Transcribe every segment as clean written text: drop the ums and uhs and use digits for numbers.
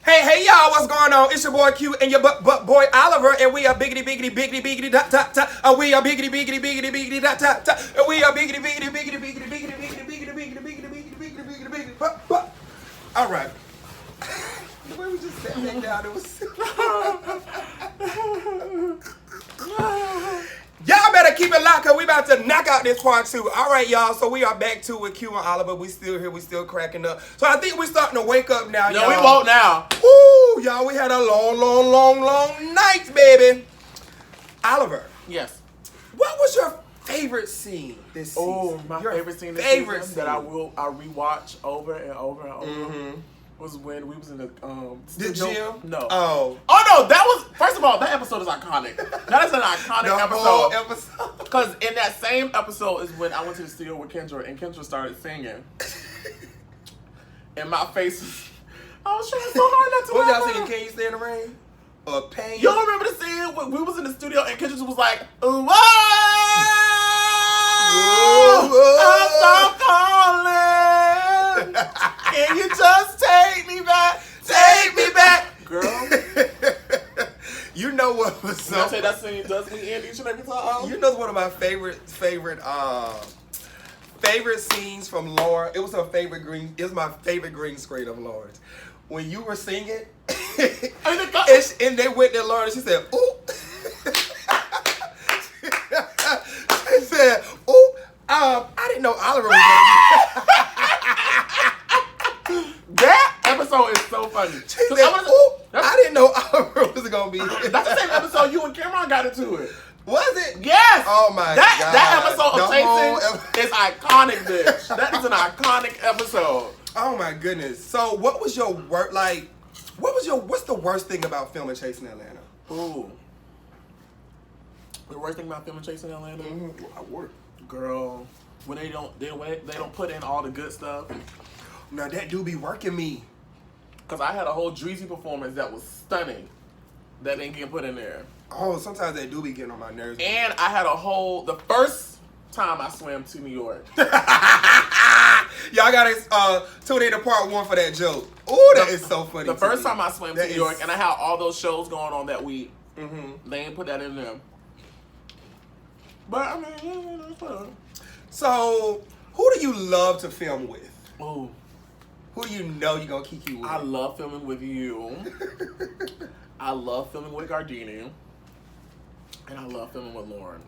Hey y'all, what's going on? It's your boy Q and your boy Oliver, and we are biggity dot dot dot. We are biggity dot dot dot. We are biggity. All right. The way we just sat back down, it was. Y'all better keep it locked, cause we about to knock out this part 2. All right, y'all. So we are back to with Q and Oliver. We still here. We still cracking up. So I think we're starting to wake up now, y'all. No, we won't now. Woo, y'all. We had a long night, baby. Oliver. Yes. What was your favorite scene this season? Oh, my favorite scene this season that I rewatch over and over and over was when we was in the gym. No. Oh no, that was, first of all, that episode is iconic. That is an iconic whole episode. episode. Because in that same episode is when I went to the studio with Kendra and Kendra started singing. And my face, I was trying so hard not to What laugh. y'all singing? Can You Stay in the Rain? Or Pain? You don't remember the scene when we was in the studio and Kendra was like, whoa, I'm so calling. Can you just take me back? Take me back, girl. You know what was So, I say that scene does we end each and every time. You know one of my favorite scenes from Laura. It was her favorite green. It was my favorite green screen of Laura's. When you were singing, and they went to Laura, and she said, "Ooh." She said, "Ooh." I didn't know Oliver was gonna be. That episode is so funny. She said, "Ooh." I didn't know Oliver was gonna be. That's the same episode you and Cameron got into it. Was it? Yes. Oh my god. That episode of Chasing is iconic, bitch. That is an iconic episode. Oh my goodness. So what was your work like? What's the worst thing about filming Chasing Atlanta? Ooh. The worst thing about filming Chasing Atlanta? I work. Girl, when they don't put in all the good stuff. Now that do be working me. Cause I had a whole Dreezy performance that was stunning that didn't get put in there. Oh, sometimes they do be getting on my nerves. And I had the first time I swam to New York. Y'all gotta tune in to part 1 for that joke. Ooh, that is so funny. The first time I swam to New York, is... and I had all those shows going on that week. They ain't put that in there. But I mean, that's fun. So, who do you love to film with? Ooh. Who do you know you're gonna kiki with? I love filming with you. I love filming with Gardini. And I love filming with Lauren.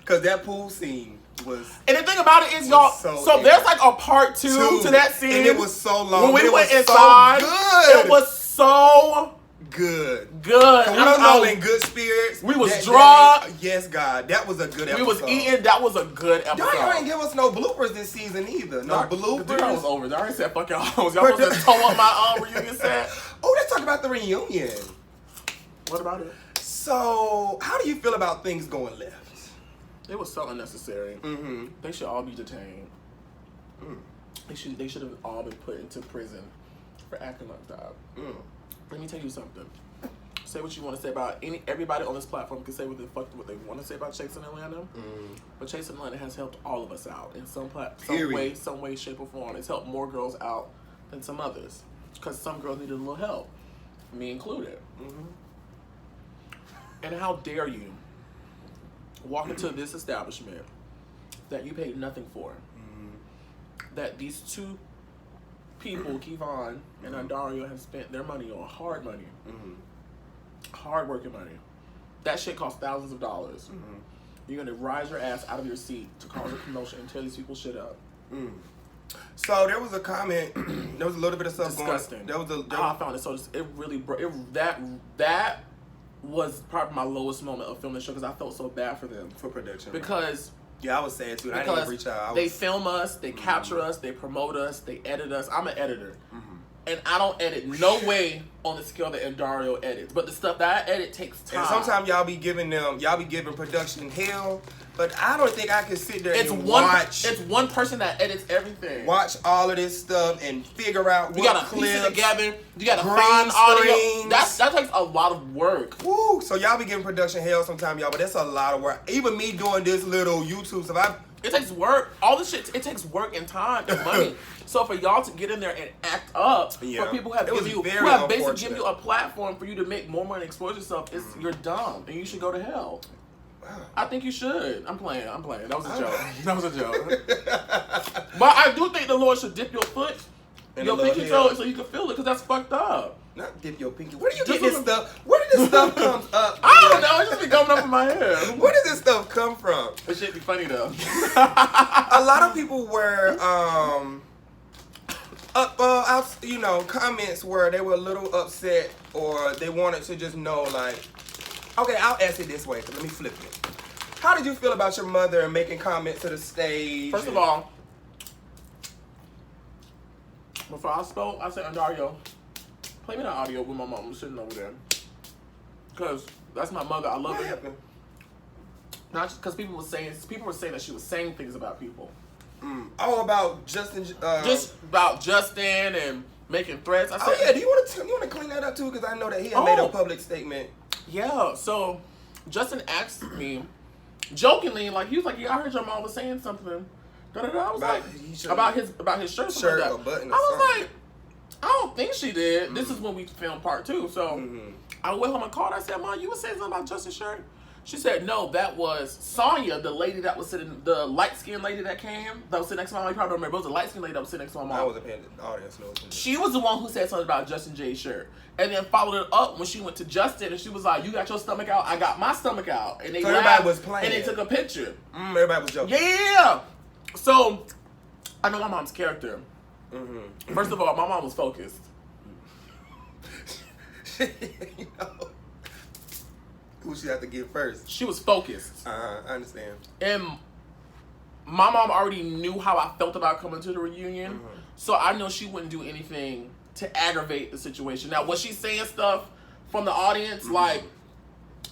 Cause that pool scene was. And the thing about it is, y'all. So there's like a part two to that scene, and it was so long. When we went inside, so good. It was so good. We was all in good spirits. We was drunk. Yes, God, that was a good episode. We was eating. That was a good episode. Y'all ain't give us no bloopers this season either. No bloopers. The was over. Y'all already said fuck y'all hoes. Y'all supposed to toe up my reunion set. Oh, let's talk about the reunion. What about it? So, how do you feel about things going left? It was so unnecessary. They should all be detained. They should have all been put into prison for acting like that. Let me tell you something. Say what you want to say about everybody on this platform can say what they want to say about Chasing Atlanta. But Chasing Atlanta has helped all of us out in some way, shape, or form. It's helped more girls out than some others. Because some girls needed a little help. Me included. And how dare you walk into this establishment that you paid nothing for, that these two people, Kevon and Andario, have spent their money on, hard money, hard working money. That shit costs thousands of dollars. You're gonna rise your ass out of your seat to cause a commotion and tear these people shit up. So there was a comment. There was a little bit of stuff disgusting. going. I found it so. It really that was probably my lowest moment of filming the show because I felt so bad for them for production. Because I was sad too. I didn't even reach out. They film us, they capture us, they promote us, they edit us. I'm an editor, and I don't edit no way on the scale that Andario edits. But the stuff that I edit takes time. And sometimes y'all be giving production hell. But I don't think I can sit there and watch. It's one person that edits everything. Watch all of this stuff and figure out. You gotta piece it together. You gotta find audio. That takes a lot of work. Woo! So y'all be giving production hell sometimes, y'all. But that's a lot of work. Even me doing this little YouTube stuff, It takes work. All this shit, it takes work and time and money. So for y'all to get in there and act up, for people who have basically given you a platform for you to make more money and expose yourself, you're dumb and you should go to hell. Wow. I think you should. I'm playing. That was a joke. That was a joke. But I do think the Lord should dip your foot, your pinky toe, so you can feel it, because that's fucked up. Not dip your pinky. Where do you get this stuff? Where did this stuff come up? I don't know. It just be coming up in my head. Where did this stuff come from? It should be funny though. A lot of people were comments where they were a little upset, or they wanted to just know, like, okay, I'll ask it this way. Let me flip it. How did you feel about your mother making comments to the stage? First of all, before I spoke, I said, Dario, play me that audio with my mom sitting over there. Because that's my mother. I love her. Not just because people were saying that she was saying things about people. Oh, about Justin. Just about Justin and making threats. I said, do you want to clean that up too? Because I know that he had made a public statement. Yeah. So Justin asked me jokingly, like, he was like, "Yeah, I heard your mom was saying something." I was about his shirt. Shirt or button. I was like, I don't think she did. This is when we filmed part 2. So I went home and called. I said, Mom, you were saying something about Justin's shirt? She said, no, that was Sonya, the lady that was sitting, the light-skinned lady that was sitting next to my mom. You probably don't remember. It was a light-skinned lady that was sitting next to my mom. I wasn't paying the audience. She was the one who said something about Justin J's shirt. And then followed it up when she went to Justin, and she was like, you got your stomach out, I got my stomach out. And they everybody was playing. And they took a picture. Everybody was joking. Yeah. So, I know my mom's character. First of all, my mom was focused. You know, who she had to get first? She was focused. I understand. And my mom already knew how I felt about coming to the reunion, so I know she wouldn't do anything to aggravate the situation. Now, was she saying stuff from the audience, like,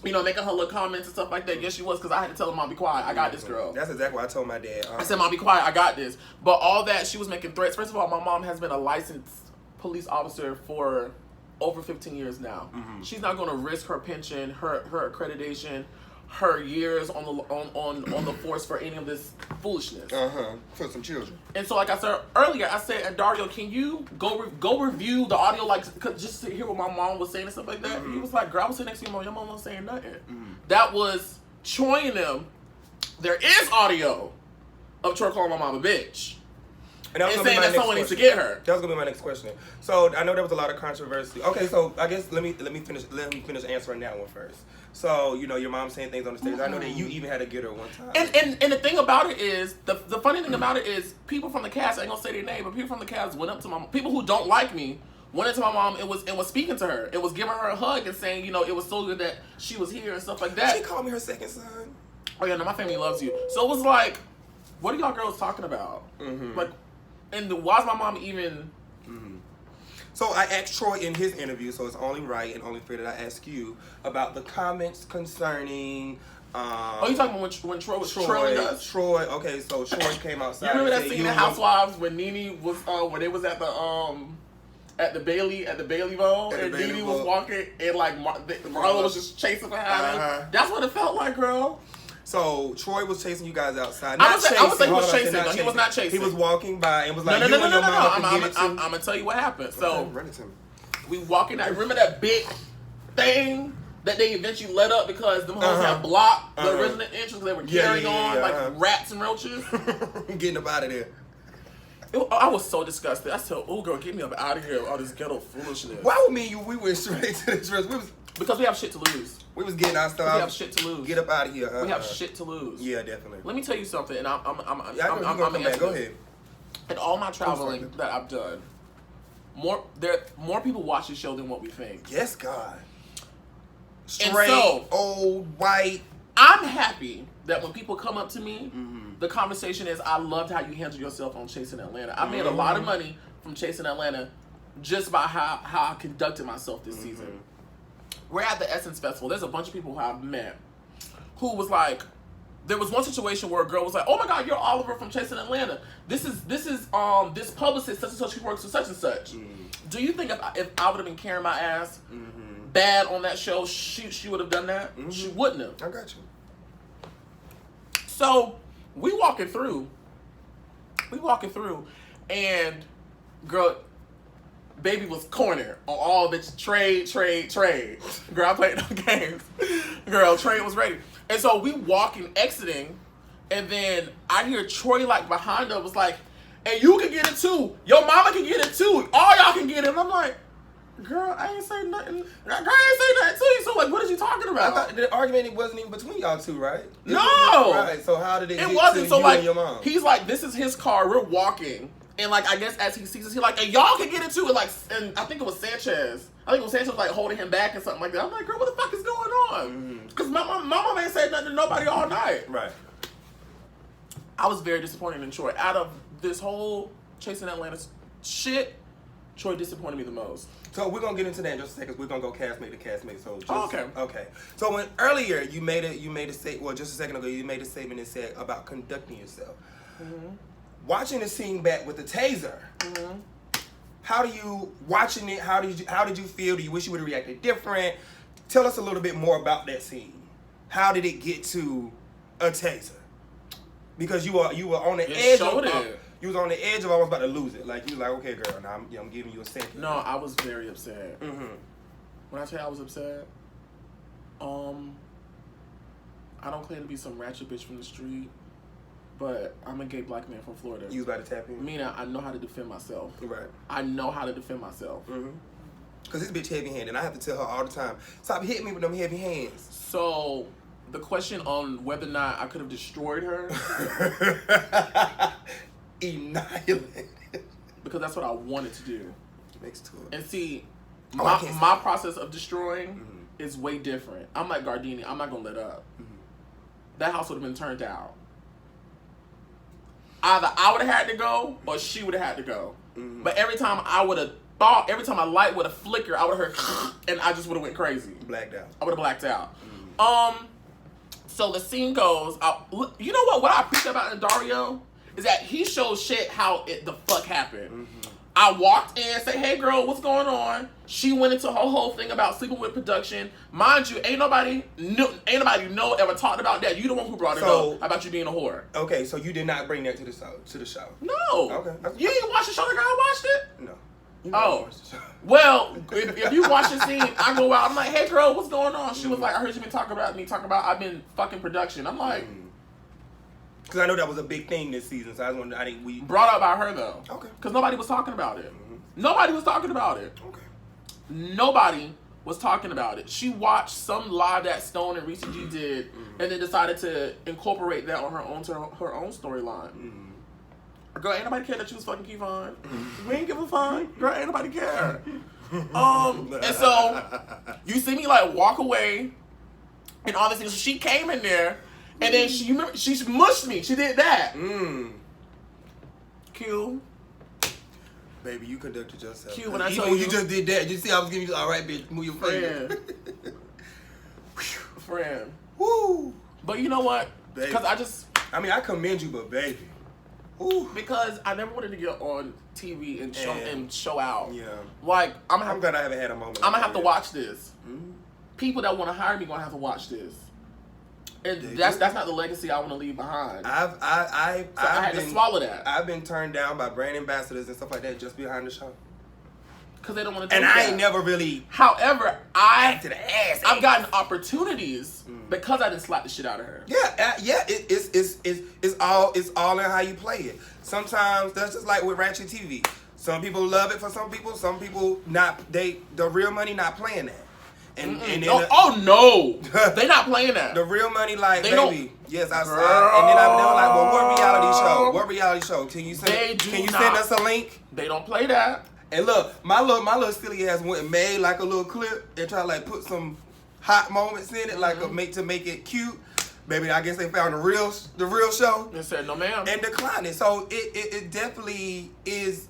you know, making her little comments and stuff like that? Yes, she was, because I had to tell her, Mom, be quiet. I got this, girl. That's exactly what I told my dad. I said, Mom, be quiet. I got this. But all that, she was making threats. First of all, my mom has been a licensed police officer for over 15 years now. She's not going to risk her pension, her accreditation, her years on the force for any of this foolishness. For some children. And so, like I said earlier, I said, Dario, can you go review the audio, like, just to hear what my mom was saying and stuff like that? He was like, girl, I was sitting next to your mom wasn't saying nothing. That was Troy and them. There is audio of Troy calling my mom a bitch. And saying that someone needs to get her. That was gonna be my next question. So I know there was a lot of controversy. Okay, so I guess let me finish answering that one first. So, you know, your mom saying things on the stage. I know that you even had to get her one time. And the thing about it is, the funny thing about it is, people from the cast, I ain't gonna say their name, but people from the cast went up to my mom. People who don't like me went into my mom and was speaking to her. It was giving her a hug and saying, you know, it was so good that she was here and stuff like that. She called me her second son. Oh yeah, no, my family loves you. So it was like, what are y'all girls talking about? Like, and why is my mom even? So I asked Troy in his interview, so it's only right and only fair that I ask you about the comments concerning. Oh, you talking about when Troy was trolling us? Troy. Okay, so Troy came outside. You remember that scene in Housewives when Nene was when they was at the Bailey Bowl, and Nene was walking and like Marlo was just chasing behind her. That's what it felt like, girl. So Troy was chasing you guys outside. I would say he was chasing. No, he was not chasing. He was walking by and was like, no. I'm gonna tell you what happened. So we walking out. Remember that big thing that they eventually let up because them hoes had blocked the resident entrance. They were carrying on like rats and roaches. Getting up out of there. I was so disgusted. I said, "Oh, girl, get me up out of here! All this ghetto foolishness." Why would me and you? We went straight to the dress. Because we have shit to lose. We was getting our stuff. We have shit to lose. Get up out of here. We have shit to lose. Yeah, definitely. Let me tell you something, and I'm come back. Go ahead. In all my traveling that I've done, more people watch the show than what we think. Yes, God. Straight, old, white. I'm happy that when people come up to me, the conversation is, I loved how you handled yourself on Chasing Atlanta. I made a lot of money from Chasing Atlanta just by how I conducted myself this season. We're at the Essence Festival. There's a bunch of people who I've met who was like, there was one situation where a girl was like, oh my God, you're Oliver from Chasing Atlanta. This publicist such and such who works for such and such. Do you think if I would have been carrying my ass bad on that show, she would have done that? She wouldn't have. I got you. So We walking through, and girl, baby was cornered on all bitch trade. Girl, I played no games. Girl, trade was ready. And so we walking, exiting, and then I hear Troy like behind her was like, and you can get it too. Your mama can get it too. All y'all can get it. And I'm like, girl, I ain't say nothing. Girl, I ain't say nothing to you. So like, what is you talking about? I thought the argument wasn't even between y'all two, right? No. Right. So how did it get wasn't. to So you like, and your mom? he's like, this is his car. We're walking. And like, I guess as he sees us, he's like, and y'all can get it too. And like, and I think it was Sanchez. Was like holding him back and something like that. I'm like, girl, what the fuck is going on? Because my mom ain't said nothing to nobody all night. Right. I was very disappointed in Troy. Out of this whole Chasing Atlanta shit, Troy disappointed me the most. So we're gonna get into that in just a second. We're gonna go castmate to castmate. So just, okay. So when earlier you made a statement. Well, just a second ago you made a statement and said about conducting yourself. Mm-hmm. Watching the scene back with the taser. Mm-hmm. How do you watching it? How did you feel? Do you wish you would have reacted different? Tell us a little bit more about that scene. How did it get to a taser? Because you were on the edge of it. You was on the edge of almost about to lose it. Like you was like, okay, girl, now I'm giving you a second. No, I was very upset. Mm-hmm. When I tell you I was upset, I don't claim to be some ratchet bitch from the street, but I'm a gay black man from Florida. You was about to tap in? Meaning I know how to defend myself. Right. I know how to defend myself. Mm-hmm. Because this bitch heavy-handed, and I have to tell her all the time, stop hitting me with them heavy hands. So, the question on whether or not I could have destroyed her. Annihilated. Because that's what I wanted to do. Makes two. And see, my process of destroying is way different. I'm like Gardini. I'm not going to let up. Mm-hmm. That house would have been turned out. Either I would have had to go or she would have had to go. Mm-hmm. But every time I my light would have flickered, I would have heard and I just would have went crazy. Blacked out. I would have blacked out. Mm-hmm. So the scene goes, you know what I appreciate about Dario is that he shows shit how it the fuck happened. Mm-hmm. I walked in, said, hey girl, what's going on? She went into her whole thing about sleeping with production. Mind you, ain't nobody ever talked about that. You the one who brought it up about you being a whore. Okay, so you did not bring that to the show. No. Okay. You didn't watch the show the girl watched it? No. Well, if you watch the scene, I go out, I'm like, hey girl, what's going on? She was like, I heard you been talking about I've been fucking production. I'm like, because I know that was a big thing this season, so I was wondering, I think we brought up by her though. Okay. Because nobody was talking about it. Mm-hmm. Nobody was talking about it. Okay. Nobody was talking about it. She watched some live that Stone and Reese G did, and then decided to incorporate that on her own storyline. Mm-hmm. Girl, ain't nobody care that you was fucking Kevon. We ain't give a fuck. Girl, ain't nobody care. And so you see me like walk away, and all this things. She came in there. And then she mushed me. She did that. Q. Baby, you conducted yourself. Q, when I told you just did that. You see, I was giving you, all right, bitch, move your finger. Friend. Woo. But you know what? Because I commend you, but baby. Woo. Because I never wanted to get on TV and show out. Yeah. Like, I'm glad I haven't had a moment. I'm going to have to watch this. Mm-hmm. People that want to hire me going to have to watch this. And that's not the legacy I want to leave behind. I had to swallow that. I've been turned down by brand ambassadors and stuff like that just behind the show. Because they don't want to. And I ain't never really. However, to the ass. I've gotten opportunities because I didn't slap the shit out of her. Yeah. It's all in how you play it. Sometimes that's just like with Ratchet TV. Some people love it for some people not. The real money not playing that. And no, they not playing that. The real money, like, baby, yes, I said. And then they were like, well, what reality show? Can you send us a link? They don't play that. And look, my little silly ass went and made like a little clip and tried to like put some hot moments in it, like to make it cute. Baby, I guess they found the real show. And said, no ma'am. And declined it. So it definitely is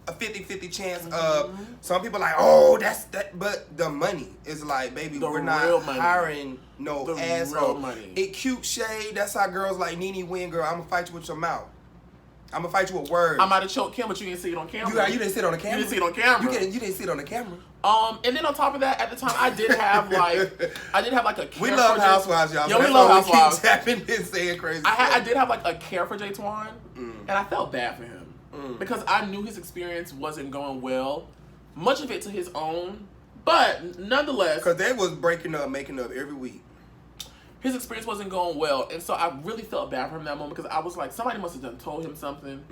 a 50-50 chance of some people like, oh, that's that, but the money is like, baby, we're not hiring no asshole. It cute shade. That's how girls like Nene Win, girl. I'm gonna fight you with your mouth. I'm gonna fight you with words. I might have choked Kim, but you didn't see it on camera. You didn't see it on the camera. You didn't see it on camera. You didn't see it on the camera. And then on top of that, at the time, I did have like a care we love Housewives, y'all. Yeah, so we love Housewives. Keep tapping and saying crazy. I did have like a care for J-Twan, and I felt bad for him because I knew his experience wasn't going well. Much of it to his own, but nonetheless, because they was breaking up, making up every week. His experience wasn't going well, and so I really felt bad for him in that moment because I was like, somebody must have told him something,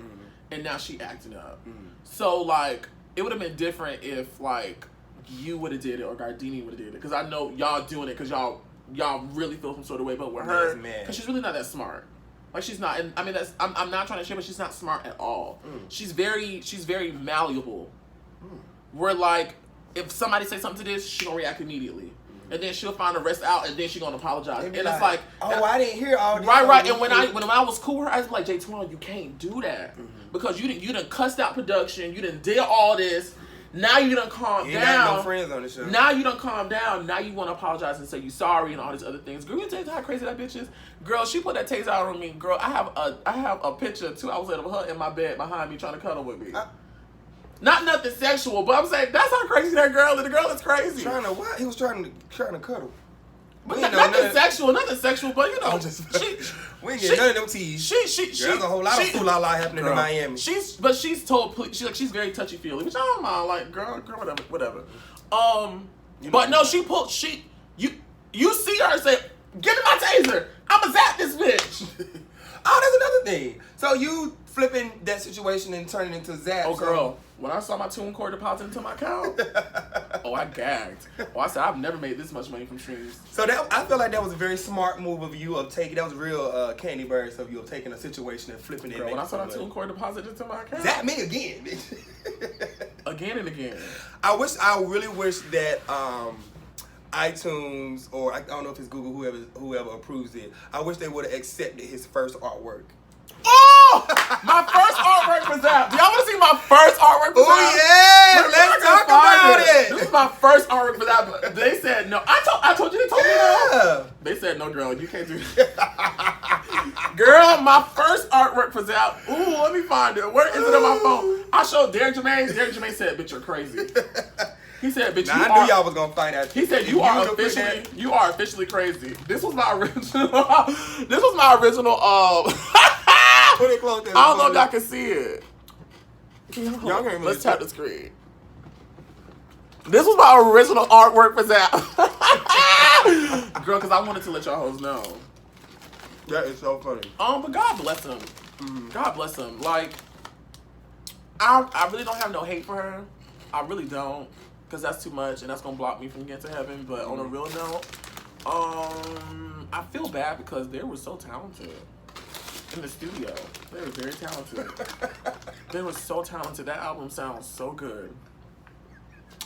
and now she acting up. So like, it would have been different if like you would have did it or Gardini would have did it, because I know y'all doing it because y'all really feel some sort of way, but with her, because she's really not that smart. Like she's not, and I mean I'm not trying to share, but she's not smart at all. She's very malleable. Where like if somebody say something to this, she gonna react immediately. And then she'll find the rest out, and then she gonna apologize. And it's like, oh, I didn't hear all this. Right. And when I was cool with her, I was like, J-Twan, you can't do that because you done cussed out production, you done did all this. Now you done calm down. Got no friends on the show. Now you done calm down. Now you want to apologize and say you sorry and all these other things. Girl, you tell you how crazy that bitch is. Girl, she put that taser out on me. Girl, I have a picture 2 hours later of her in my bed behind me trying to cuddle with me. Not nothing sexual, but I'm saying that's how crazy that girl is. The girl is crazy. Trying to what? He was trying to cuddle. But nothing sexual, but you know, we ain't get none of them teas. There's a whole lot of foolala happening in Miami. She's she's very touchy feely, which I don't mind. Like girl, whatever. But no, you see her and say, "Give me my taser. I'ma zap this bitch." Oh, that's another thing. So you flipping that situation and turning it into zap. Oh, girl. When I saw my TuneCore deposit into my account, I gagged. I said, I've never made this much money from streams. So I feel like that was a very smart move of you of taking. That was real candy birds of you of taking a situation and flipping it. Girl, when I saw that TuneCore deposit into my account, zap me again, bitch. Again and again. I really wish that iTunes or I don't know if it's Google, whoever approves it. I wish they would have accepted his first artwork. Oh! My first artwork for Zap. Do y'all want to see my first artwork for Zap? Oh yeah! Let's talk about it. This is my first artwork for Zap. They said no. I told you they told me no. They said no, girl. You can't do that. Girl, my first artwork for Zap. Ooh, let me find it. Where is it on my phone? I showed Derek Jermaine. Derek Jermaine said, "Bitch, you're crazy." He said, "Bitch, I knew y'all was gonna find out." He said, "You are officially crazy." This was my original. Put it close. I don't know if y'all can see it. Y'all can't Let's tap the screen. This was my original artwork for Zap. Girl, because I wanted to let y'all hoes know. That is so funny. But God bless him. God bless him. Like, I really don't have no hate for her. I really don't. Because that's too much and that's going to block me from getting to heaven. But on a real note, I feel bad because they were so talented. In the studio. They were very talented. They were so talented. That album sounds so good.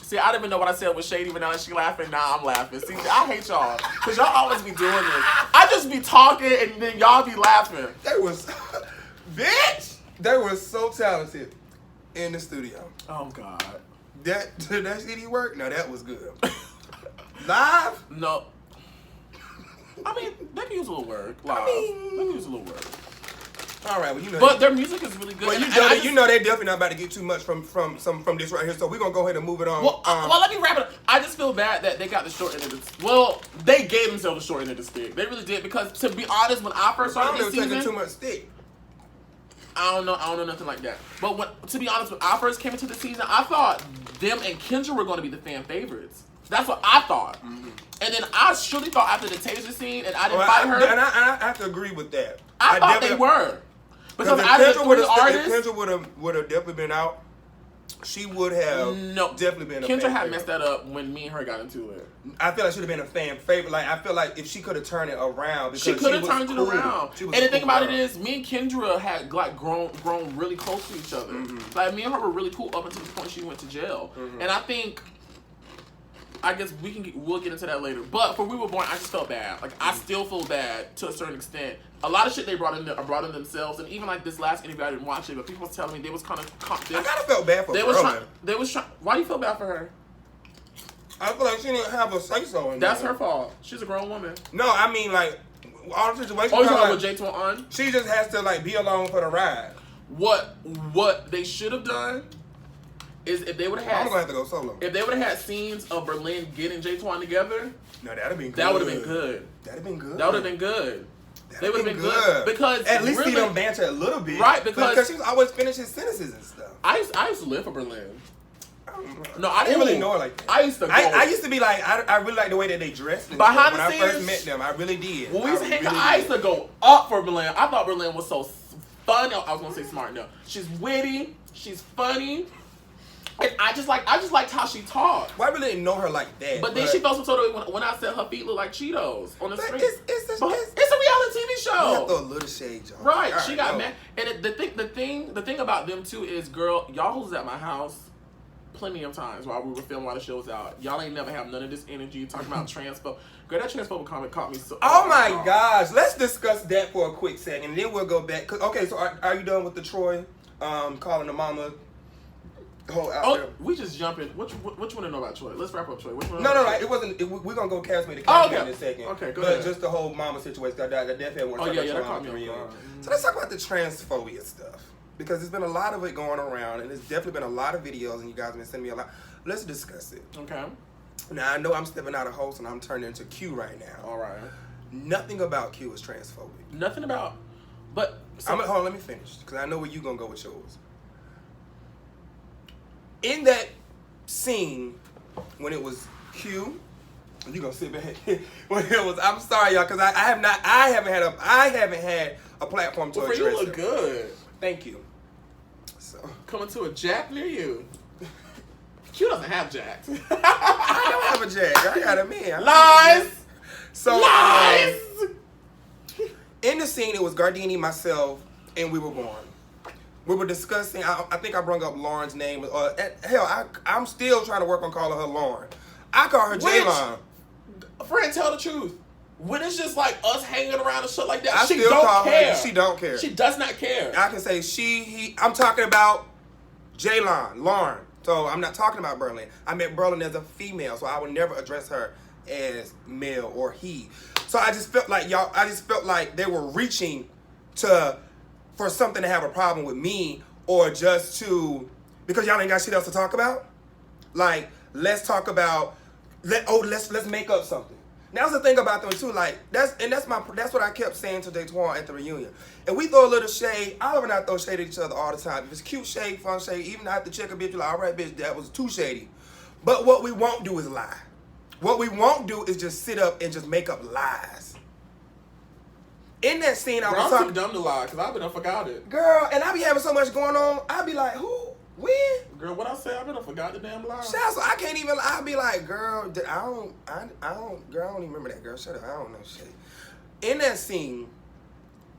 See, I didn't even know what I said was shady, but now that she laughing, now I'm laughing. See, I hate y'all. Because y'all always be doing this. I just be talking and then y'all be laughing. Bitch! They were so talented in the studio. Oh, God. That CD work? No, that was good. Live? No. I mean, they can use a little work. Live. They can use a little work. All right, well, you know. But their music is really good. Well, you know they're definitely not about to get too much from this right here. So we're gonna go ahead and move it on. Well, let me wrap it up. I just feel bad that they got the short end of the. Well, they gave themselves the short end of the stick. They really did because, to be honest, when I first started this season, taking too much stick. I don't know nothing like that. But to be honest, when I first came into the season, I thought them and Kendra were going to be the fan favorites. That's what I thought. And then I surely thought after the Taser scene and I didn't fight her. And I have to agree with that. I thought they were. Because out of the 3 artists, if Kendra would have definitely been out, she would have definitely been a fan Kendra had favorite. messed that up when me and her got into it. I feel like she would have been a fan favorite. Like, I feel like if she could have turned it around, because she could have turned it around. And the thing about it is, me and Kendra had like grown really close to each other. Like, me and her were really cool up until the point she went to jail. And I guess we'll get into that later. But for We Were Born, I just felt bad. Like, I still feel bad to a certain extent. A lot of shit they brought in themselves, and even like this last interview, I didn't watch it, but people was telling me they was kind of. I kind of felt bad for her. They was trying. Why do you feel bad for her? I feel like she didn't have a say so in that. That's her fault. She's a grown woman. No, I mean like all the situations. Oh, you talking with J-Twan on? She just has to like be along for the ride. What they should have done is if they would have had. I'm gonna have to go solo. If they would have had scenes of Berlin getting J Twan together, no, that'd have been good. That would have been good. That'd have been good. That would have been good. They would have been good because at least really, see them banter a little bit, right? Because she was always finishing sentences and stuff. I used to live for Berlin. No, I didn't really know her like that. I used to go. I used to be like, I really like the way that they dressed. And behind stuff. the When scenes, I first met them, I really did. When we used to hang out, I used to go up for Berlin. I thought Berlin was so funny. I was gonna say smart. No, she's witty. She's funny. And I just liked how she talked. Well, I really didn't know her like that. But then she felt some sort of way when I said her feet look like Cheetos on the screen. It's a reality TV show. You have to throw a little shade, John. Right. She got mad. And the thing about them too is, girl, y'all was at my house plenty of times while we were filming while the show was out. Y'all ain't never have none of this energy talking about transphobe. Girl, that transphobic comment caught me so. Oh my gosh. Let's discuss that for a quick second, and then we'll go back. Okay, so are you done with the Troy calling the mama? We just jumping. Which one to know about Troy? Let's wrap up Troy. Which one? No. It wasn't. We're gonna go castmate the character in a second. Okay, go but ahead. just the whole mama situation. The death head. That caught me off guard. So let's talk about the transphobia stuff, because there's been a lot of it going around, and there's definitely been a lot of videos, and you guys have been sending me a lot. Let's discuss it. Okay. Now I know I'm stepping out of host, and I'm turning into Q right now. All right. Nothing about Q is transphobic. Nothing about, but hold on. Let me finish, because I know where you're gonna go with yours. In that scene, when it was Q, you gonna sit back. When it was, I'm sorry, y'all, because I haven't had a platform to well, address you look it. good. Thank you. So coming to a Jack near you. Q doesn't have Jacks. I don't have a Jack. I got a man. Lies. So lies. In the scene, it was Gardini, myself, and we were born. We were discussing, I think I brought up Lauren's name. I'm still trying to work on calling her Lauren. I call her J-Line. Friend, tell the truth. When it's just like us hanging around and shit like that, she don't care. She don't care. She does not care. I can say she, he. I'm talking about J-Line, Lauren. So I'm not talking about Berlin. I meant Berlin as a female, so I would never address her as male or he. So I just felt like they were reaching for something to have a problem with me, or just to, because y'all ain't got shit else to talk about. Like, let's talk about, let's make up something. Now, that's the thing about them too. Like, that's what I kept saying to Daytwan at the reunion. And we throw a little shade. Oliver and I throw shade at each other all the time. If it's cute shade, fun shade, even I have to check a bitch, like, all right, bitch, that was too shady. But what we won't do is lie. What we won't do is just sit up and just make up lies. In that scene, I was talking. I'm too dumb to lie, because I forgot it. Girl, and I be having so much going on. I be like, who? When? Girl, what I say? I forgot the damn lie. So I can't even. I be like, girl, I don't even remember that. Girl, shut up. I don't know shit. In that scene,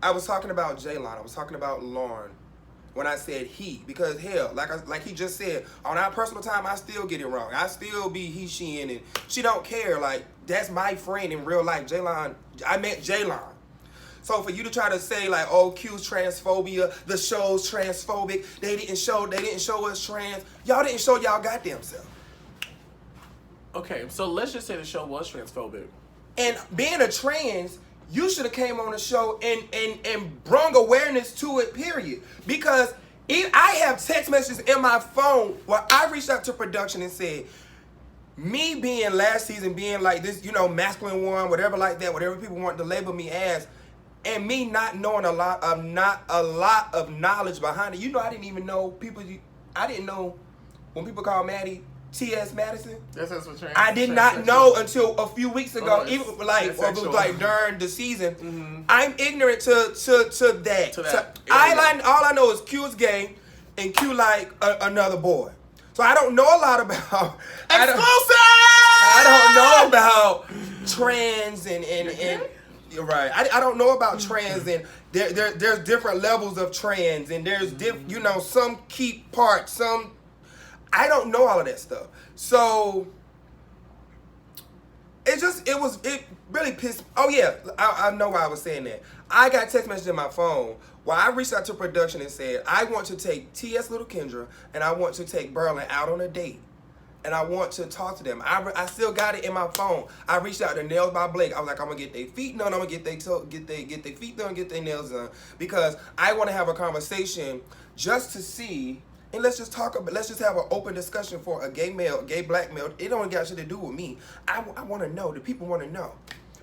I was talking about J-Line. I was talking about Lauren. When I said he, because hell, like he just said, on our personal time, I still get it wrong. I still be he, she, and she don't care. Like, that's my friend in real life. J-Line, I met J-Line. So for you to try to say like, oh, Q's transphobia, the show's transphobic, they didn't show us trans. Y'all didn't show y'all goddamn self. Okay, so let's just say the show was transphobic. And being a trans, you should have came on the show and brought awareness to it, period. Because I have text messages in my phone where I reached out to production and said, me being last season, being like this, masculine one, whatever like that, whatever people want to label me as, and me not knowing a lot of knowledge behind it. I didn't even know I didn't know when people call Maddie T.S. Madison. That's what trans. I did not know until a few weeks ago, even or during the season. Mm-hmm. I'm ignorant to that. All I know is Q is gay and Q like another boy. So I don't know a lot about. I don't know about trans and you're right. I don't know about trans, and there's different levels of trans, and there's some keep parts, some. I don't know all of that stuff. So it really pissed. Oh yeah, I know why I was saying that. I got text messages in my phone while I reached out to production and said, I want to take T.S. Little Kendra and I want to take Berlin out on a date. and I want to talk to them. I still got it in my phone. I reached out to Nails by Blake. I was like, I'm gonna get their feet done. I'm gonna get their feet done, get their nails done, because I want to have a conversation just to see. And let's just talk about. Let's just have an open discussion for a gay black male. It don't got shit to do with me. I want to know. The people want to know,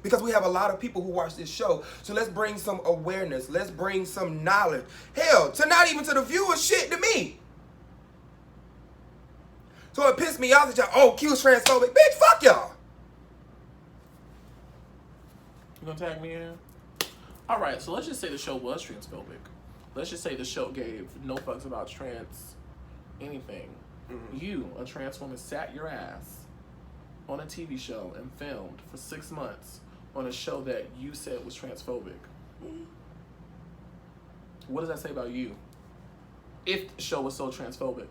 because we have a lot of people who watch this show. So let's bring some awareness. Let's bring some knowledge. Hell, to not even to the viewers, shit to me. So it pissed me off that y'all, oh, Q's transphobic. Bitch, fuck y'all. You gonna tag me in? All right. So let's just say the show was transphobic. Let's just say the show gave no fucks about trans anything. You, a trans woman, sat your ass on a TV show and filmed for 6 months on a show that you said was transphobic. What does that say about you? If the show was so transphobic.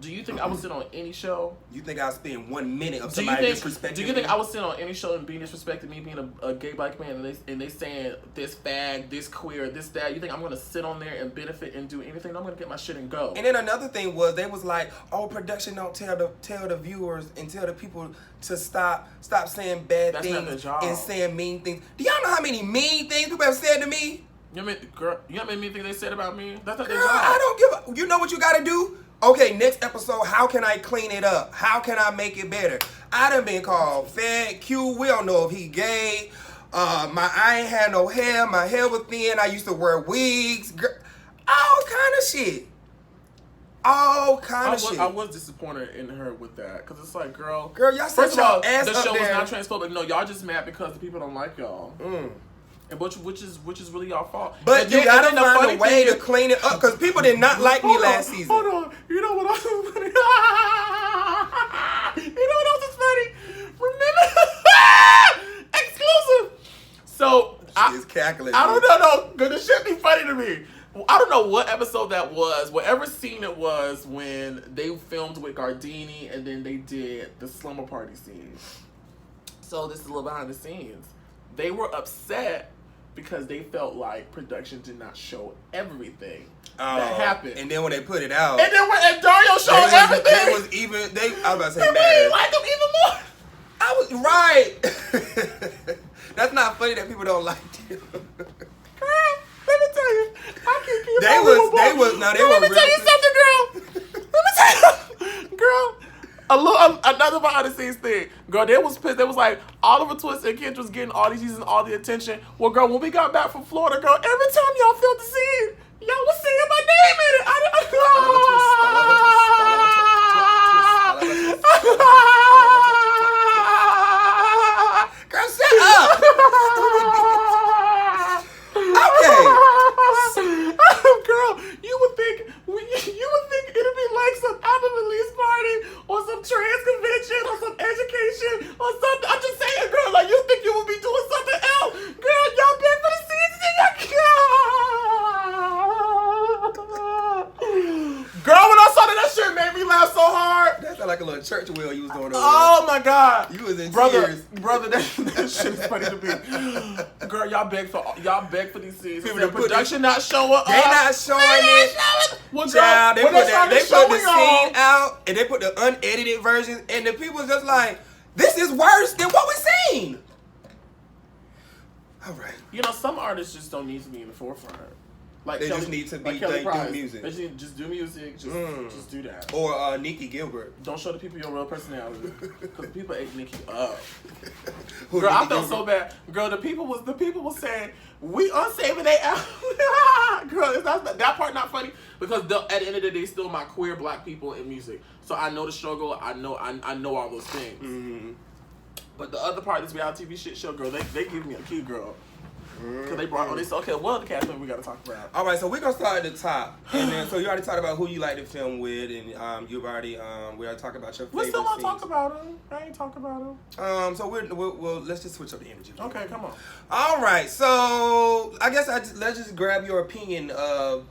Do you think I would sit on any show? You think I'll spend 1 minute of somebody disrespecting me? Do you think I would sit on any show and being disrespected, me being a gay black man, and they saying this fag, this queer, this that? You think I'm gonna sit on there and benefit and do anything? No, I'm gonna get my shit and go. And then another thing was, they was like, oh, production don't tell the viewers and tell the people to stop saying bad That's not their things job. and saying mean things. Do y'all know how many mean things people have said to me? You know how many things they said about me? That's not their Girl, job. I don't give a. You know what you gotta do? Okay, next episode, how can I clean it up? How can I make it better? I done been called fat, Q, we don't know if he gay. I ain't had no hair, my hair was thin, I used to wear wigs. Girl, all kind of shit. All kind of shit. I was disappointed in her with that, because it's like, girl, y'all said first of all, ass the up show was there. not transphobic. No, y'all just mad because the people don't like y'all. And which is really y'all fault. But you gotta find a way to clean it up, because people did not like me last season. Hold on. You know what else is funny? You know what else is funny? Remember? Exclusive. So She's cackling. I don't know. No, this shit be funny to me. I don't know what episode that was, whatever scene it was, when they filmed with Gardini and then they did the slumber party scene. So this is a little behind the scenes. They were upset because they felt like production did not show everything that happened. And then when they put it out, and then when Dario showed everything, I was about to say, they really liked him even more. I was right. That's not funny that people don't like you. Girl, let me tell you, I can't keep They were Let me tell you something, girl. Let me tell you, girl. Another behind the scenes thing. Girl, they was pissed. They was like, Oliver Twist and Kendra was getting all these seasons, all the attention. Well, girl, when we got back from Florida, girl, every time y'all filmed the scene, y'all was saying my name in it. Girl, shut up. Okay. Girl, you would think it'd be like some album release party or some trans convention or some education or something. I'm just saying, girl, like you think you would be doing something else. Girl, y'all been for the season. Girl, when I saw that shit made me laugh so hard. That sounded like a little church wheel you was doing over Oh my God. You was in brother, tears. Brother, that shit is funny to me. Girl, y'all beg for these scenes. People The to put production not showing up. They not showing it. Well, Child, girl, they put the showing scene out and they put the unedited versions, and the people just like, this is worse than what we seen. All right. You know, some artists just don't need to be in the forefront. Like They Kelly, just need to be like Kelly do Price. music. They just do music. Just do that. Or Nikki Gilbert. Don't show the people your real personality, because people ate Nikki up. Who, Girl, I Nikki felt Gilbert? so bad. Girl, the people was saying we unsaving they out. Girl, is that part not funny? Because at the end of the day, still my queer black people in music. So I know the struggle. I know all those things. Mm-hmm. But the other part of this reality TV shit show, girl, they give me a key, girl. Because they brought on this. Okay, what other cast member we got to talk about? All right, so we're gonna start at the top, and then so you already talked about who you like to film with, and you've already we already talked about your favorite. We still want to scenes. talk about him. I ain't talk about him. So we'll let's just switch up the energy. Okay, come on. All right, so I guess let's just grab your opinion of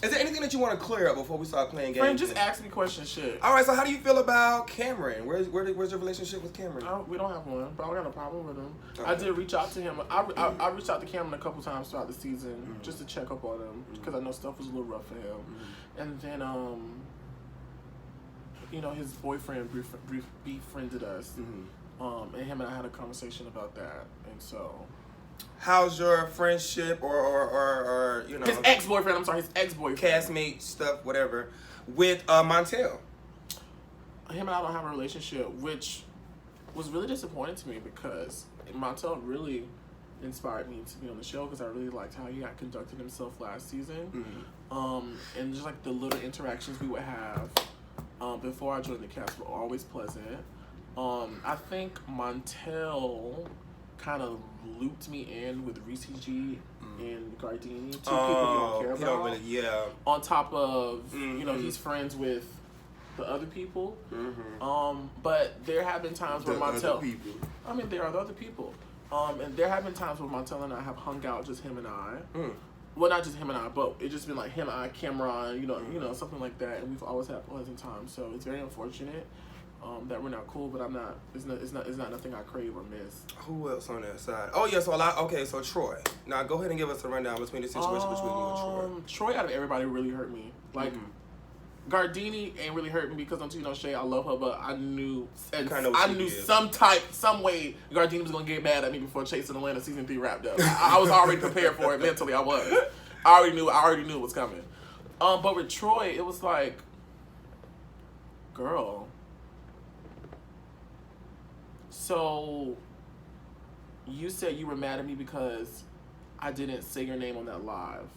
Is there anything that you want to clear up before we start playing games? Friend, just ask me questions, shit. All right, so how do you feel about Cameron? Where's your relationship with Cameron? We don't have one, but I don't got no problem with him. Okay. I did reach out to him. I reached out to Cameron a couple times throughout the season just to check up on him because I know stuff was a little rough for him. And then you know, his boyfriend befriended us. And him and I had a conversation about that, and so. How's your friendship or you know? His ex-boyfriend. I'm sorry, his ex-boyfriend. Castmate stuff, whatever, with Montel. Him and I don't have a relationship, which was really disappointing to me because Montel really inspired me to be on the show because I really liked how he had conducted himself last season. And just like the little interactions we would have before I joined the cast were always pleasant. I think Montel kind of looped me in with Reese G and Gardini, two people you don't care about. Don't really, yeah. On top of, you know, he's friends with the other people. But there have been times where Montel... I mean, there are the other people. And there have been times where Montel and I have hung out, just him and I. Well, not just him and I, but it's just been like him, I, Cameron, you know, something like that. And we've always had pleasant times. So it's very unfortunate that we're not cool, but I'm not. It's not nothing I crave or miss. Who else on that side? Oh yeah, so Troy. Now go ahead and give us a rundown between the situation between you and Troy. Troy out of everybody really hurt me. Like Gardini ain't really hurt me because don't you know Shay, I love her, but I knew some way Gardini was gonna get mad at me before Chase in Atlanta season 3 wrapped up. I was already prepared for it mentally. I already knew it was coming. But with Troy, it was like, girl. So, you said you were mad at me because I didn't say your name on that live.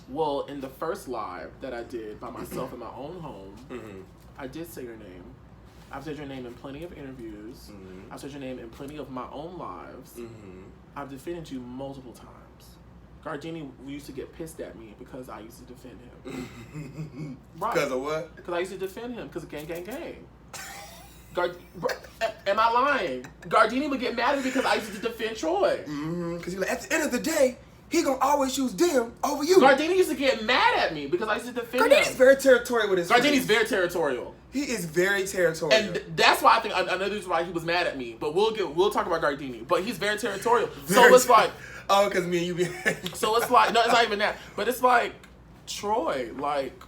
Well, in the first live that I did by myself in my own home, I did say your name. I've said your name in plenty of interviews. I've said your name in plenty of my own lives. I've defended you multiple times. Gardini used to get pissed at me because I used to defend him. Right. Because of what? Because I used to defend him because of gang. Am I lying? Gardini would get mad at me because I used to defend Troy. Because he's like, at the end of the day, he gonna always choose them over you. Gardini used to get mad at me because I used to defend him. Gardini's very territorial with his Gardini's very territorial. He is very territorial. And that's why I think another reason why he was mad at me. But we'll talk about Gardini. But he's very territorial. So it's like... Oh, because me and you be... So it's like... No, it's not even that. But it's like, Troy, like...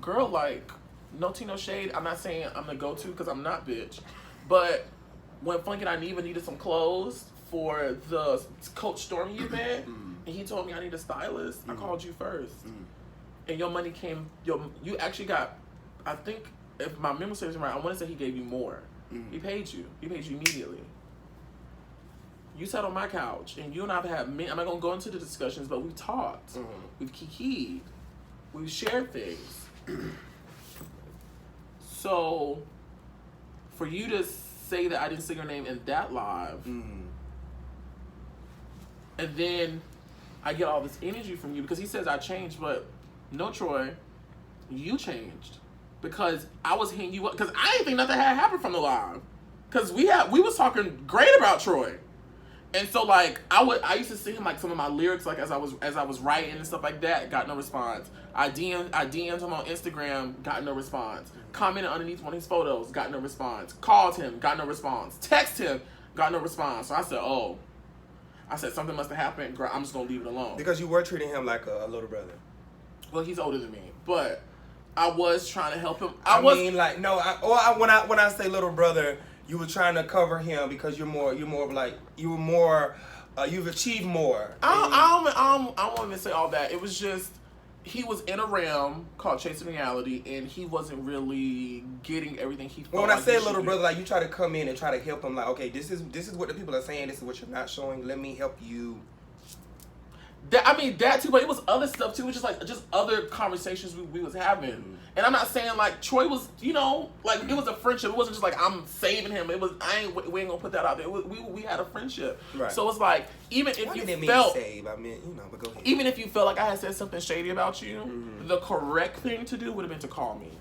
Girl, like... No tea, no shade. I'm not saying I'm the go-to because I'm not, bitch. But when Funky and I needed some clothes for the Coach Stormy event, and he told me I need a stylist, I called you first. And your money came... You actually got... I think, if my memory serves me right, I want to say he gave you more. He paid you. He paid you immediately. You sat on my couch, and you and I have had... I'm not going to go into the discussions, but we've talked. We've kikied. We've shared things. So, for you to say that I didn't say your name in that live, and then I get all this energy from you because he says I changed, but no, Troy, you changed because I was hitting you up because I didn't think nothing had happened from the live because we was talking great about Troy. And so like I used to sing him like some of my lyrics like as I was writing and stuff like that, got no response. I DM'd him on Instagram, got no response. Commented underneath one of his photos, got no response. Called him, got no response. Text him, got no response. So I said something must have happened. Girl, I'm just gonna leave it alone. Because you were treating him like a little brother. Well, he's older than me, but I was trying to help him. When I say little brother, you were trying to cover him because you've achieved more. I won't even say all that. It was just he was in a realm called Chasing Reality, and he wasn't really getting everything he thought. Well, when I say little brother, like you try to come in and try to help him, like, okay, this is what the people are saying, this is what you're not showing. Let me help you. That too, but it was other stuff too. It was just other conversations we was having. And I'm not saying like Troy was, like it was a friendship. It wasn't just like I'm saving him. It was we ain't gonna put that out there. We had a friendship. Right. So it's like even if you felt save, but go ahead. Even if you felt like I had said something shady about you, the correct thing to do would have been to call me.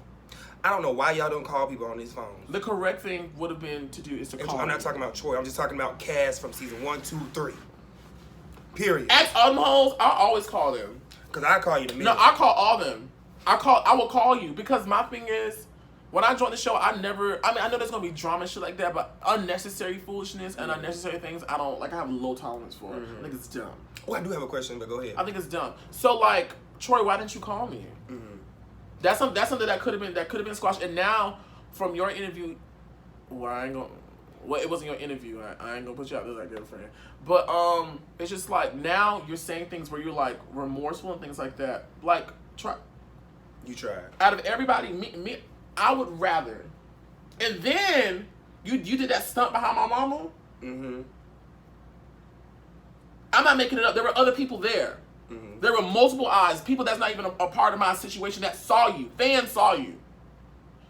I don't know why y'all don't call people on these phones. The correct thing would have been to do is to call me. I'm not talking about Troy. I'm just talking about Cass from season 1, 2, 3. Period. Ex other hoes, I always call them. Cause I call you the minute. No, I call all them. I will call you because my thing is, when I joined the show, I know there's gonna be drama and shit like that, but unnecessary foolishness and unnecessary things, I have low tolerance for. I think it's dumb. Oh, I do have a question, but go ahead. I think it's dumb. So like, Troy, why didn't you call me? That's something that could have been squashed. And now, from your interview, well, I ain't gonna. Well, it wasn't your interview. I ain't gonna put you out there like girlfriend. But it's just like now you're saying things where you're like remorseful and things like that. Like try. You tried. Out of everybody, me, I would rather. And then you did that stunt behind my mama. Mm-hmm. I'm not making it up. There were other people there. Mm-hmm. There were multiple eyes. People that's not even a part of my situation that saw you. Fans saw you.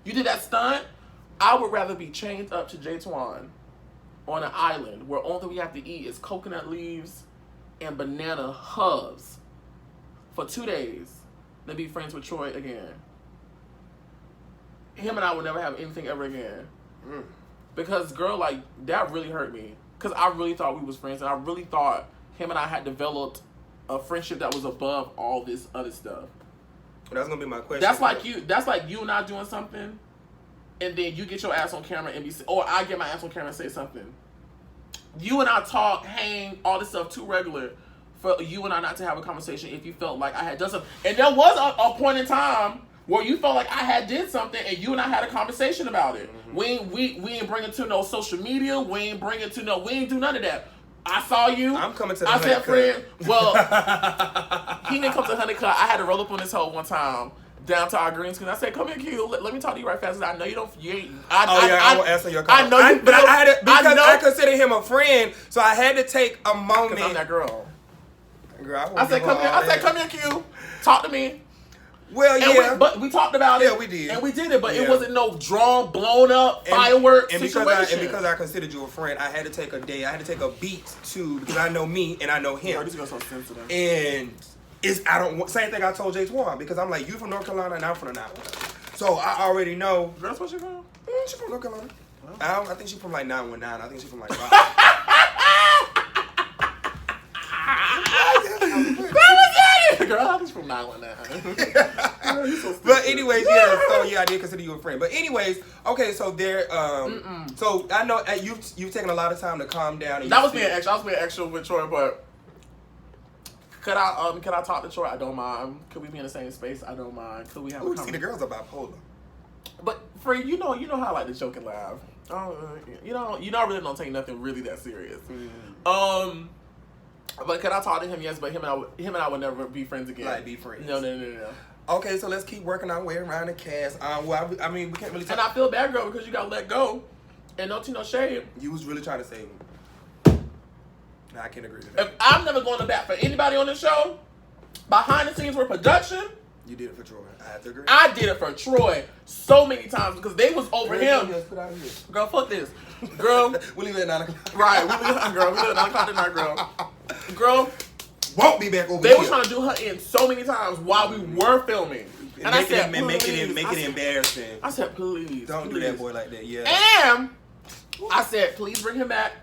You did that stunt. I would rather be chained up to J-Twan on an island where only thing we have to eat is coconut leaves and banana hubs for 2 days than be friends with Troy again. Him and I would never have anything ever again. Mm. Because, girl, like, that really hurt me. Because I really thought we was friends, and I really thought him and I had developed a friendship that was above all this other stuff. Well, that's going to be my question. That's like you and I doing something, and then you get your ass on camera and or I get my ass on camera and say something. You and I talk, hang, all this stuff too regular for you and I not to have a conversation if you felt like I had done something. And there was a point in time where you felt like I had did something and you and I had a conversation about it. Mm-hmm. We ain't bring it to no social media. We ain't do none of that. I saw you. I'm coming to the I said, friend, well, he didn't come to Honey Cut. I had to roll up on this hoe one time down to our green screen. I said, come here, Q. Let me talk to you right fast. I know you ain't. I won't answer your call. I know you. But I had to, because I consider him a friend, so I had to take a moment. Because I'm that girl. Girl, I said, come here, Q. Talk to me. Well, yeah. But we talked about it. Yeah, we did. And we did it, but it wasn't no drawn, blown up fireworks situation. Because I considered you a friend, I had to take a day. I had to take a beat too, because I know me and I know him. These girls so sensitive. And same thing I told J-Twan, because I'm like, you from North Carolina and I'm from the North. So I already know. That's what she from? She from North Carolina. I think she's from like 919. I think she's from like 5. Girl, I was from 919. But anyways, yeah. So yeah, I did consider you a friend. But anyways, okay. So there. So I know you've taken a lot of time to calm down. And that was being extra. I was being extra with Troy, but could I talk to Troy? I don't mind. Could we be in the same space? I don't mind. Could we have? See, the girls are bipolar. But Free, you know how I like to joke and laugh. You I really don't take nothing really that serious. But could I talk to him? Yes, but him and I would never be friends again. Like be friends? No. Okay, so let's keep working our way around the cast. Well, I mean, we can't really. And I feel bad, girl, because you got let go, and no shade. You was really trying to save me. Nah, I can't agree with that. If I'm never going to bat for anybody on the show, behind the scenes with production. You did it for Troy. I have to agree. I did it for Troy so many times because they was over him. Girl, fuck this. Girl. We'll leave it at 9 o'clock. Right, we leave it at 9 o'clock tonight, girl. Girl. Won't be back over They here. were trying to do her in so many times while we were filming. And I said, make it embarrassing. I said, please. Don't do that boy like that, yeah. And I said, please bring him back.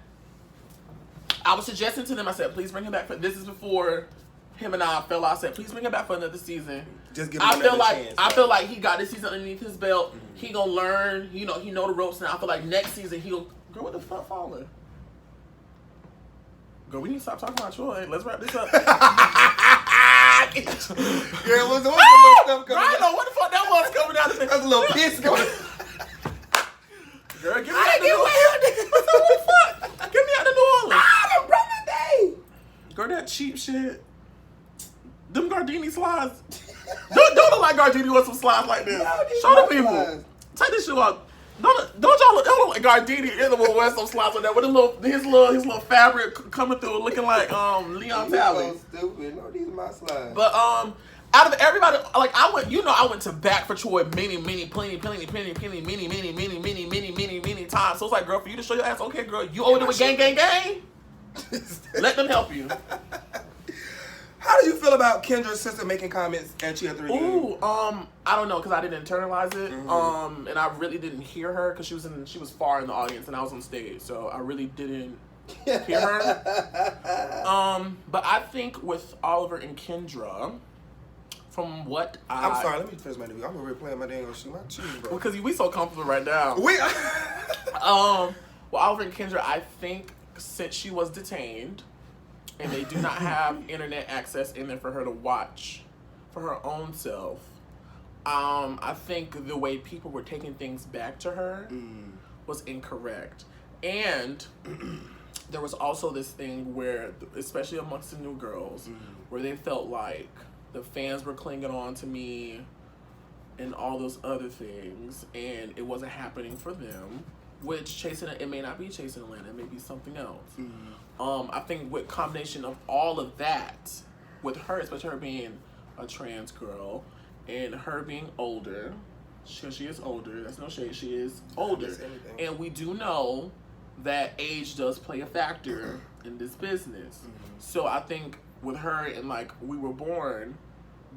I was suggesting to them, I said, please bring him back. This is before him and I fell out. I said, please bring him back for another season. Just give him another chance. I feel like he got this season underneath his belt. Mm-hmm. He gonna learn. He know the ropes now. I feel like next season he'll. Girl, what the fuck, falling? Girl, we need to stop talking about Troy. Let's wrap this up. Girl, what's the little stuff coming I know what the fuck that was coming out of there. That's a little piss coming. Girl, give me out to New Orleans. What the fuck? Give me out to New Orleans. The brother day. Girl, that cheap shit. Them Gardini slides. Don't look like Gardini with some slides like this. Show the people. Slides. Take this shit off. Don't y'all look like Gardini either will wear some slides like that with his little fabric coming through looking like Leon Talley. So stupid. No, these are my slides. But out of everybody, like I went to bat for Troy many times. So it's like, girl, for you to show your ass, okay, girl, you over there with gang. Let them help you. How did you feel about Kendra's sister making comments at you at the reunion? Ooh, I don't know, because I didn't internalize it. Mm-hmm. And I really didn't hear her because she was far in the audience and I was on stage, so I really didn't hear her. But I think with Oliver and Kendra, from what I'm sorry, let me finish my interview. I'm over here playing my dang shit, my cheese, bro. Because we so comfortable right now. Well, Oliver and Kendra, I think since she was detained, and they do not have internet access in there for her to watch for her own self, I think the way people were taking things back to her was incorrect. And there was also this thing where, especially amongst the new girls, where they felt like the fans were clinging on to me and all those other things, and it wasn't happening for them. Which it may not be Chasing Atlanta, it may be something else. I think with combination of all of that, with her, especially her being a trans girl, and her being older, she is older, that's no shade, she is older. And we do know that age does play a factor in this business. So I think with her and like We Were Born,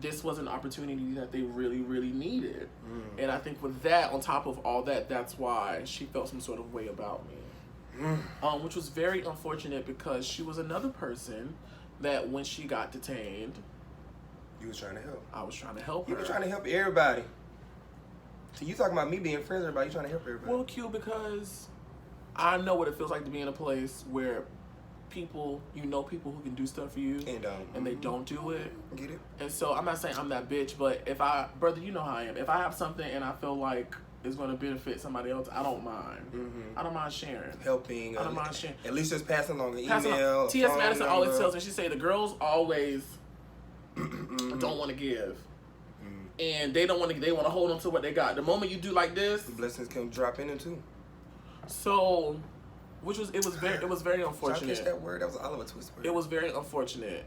this was an opportunity that they really, really needed. And I think with that, on top of all that, that's why she felt some sort of way about me. Which was very unfortunate because she was another person that when she got detained, you was trying to help. I was trying to help her. You were trying to help everybody. So you talking about me being friends with everybody, you trying to help everybody. Well, Q, because I know what it feels like to be in a place where people who can do stuff for you and they don't do it. Get it? And so I'm not saying I'm that bitch, but brother, you know how I am. If I have something and I feel like it's going to benefit somebody else, I don't mind. I don't mind sharing. Helping. I don't mind sharing. At least just passing along an email. T.S. Madison always tells me, she say the girls always don't want to give. And they don't want to, they want to hold on to what they got. The moment you do like this, the blessings can drop in it too. So, it was very unfortunate. That word, that was Oliver Twist word. It was very unfortunate.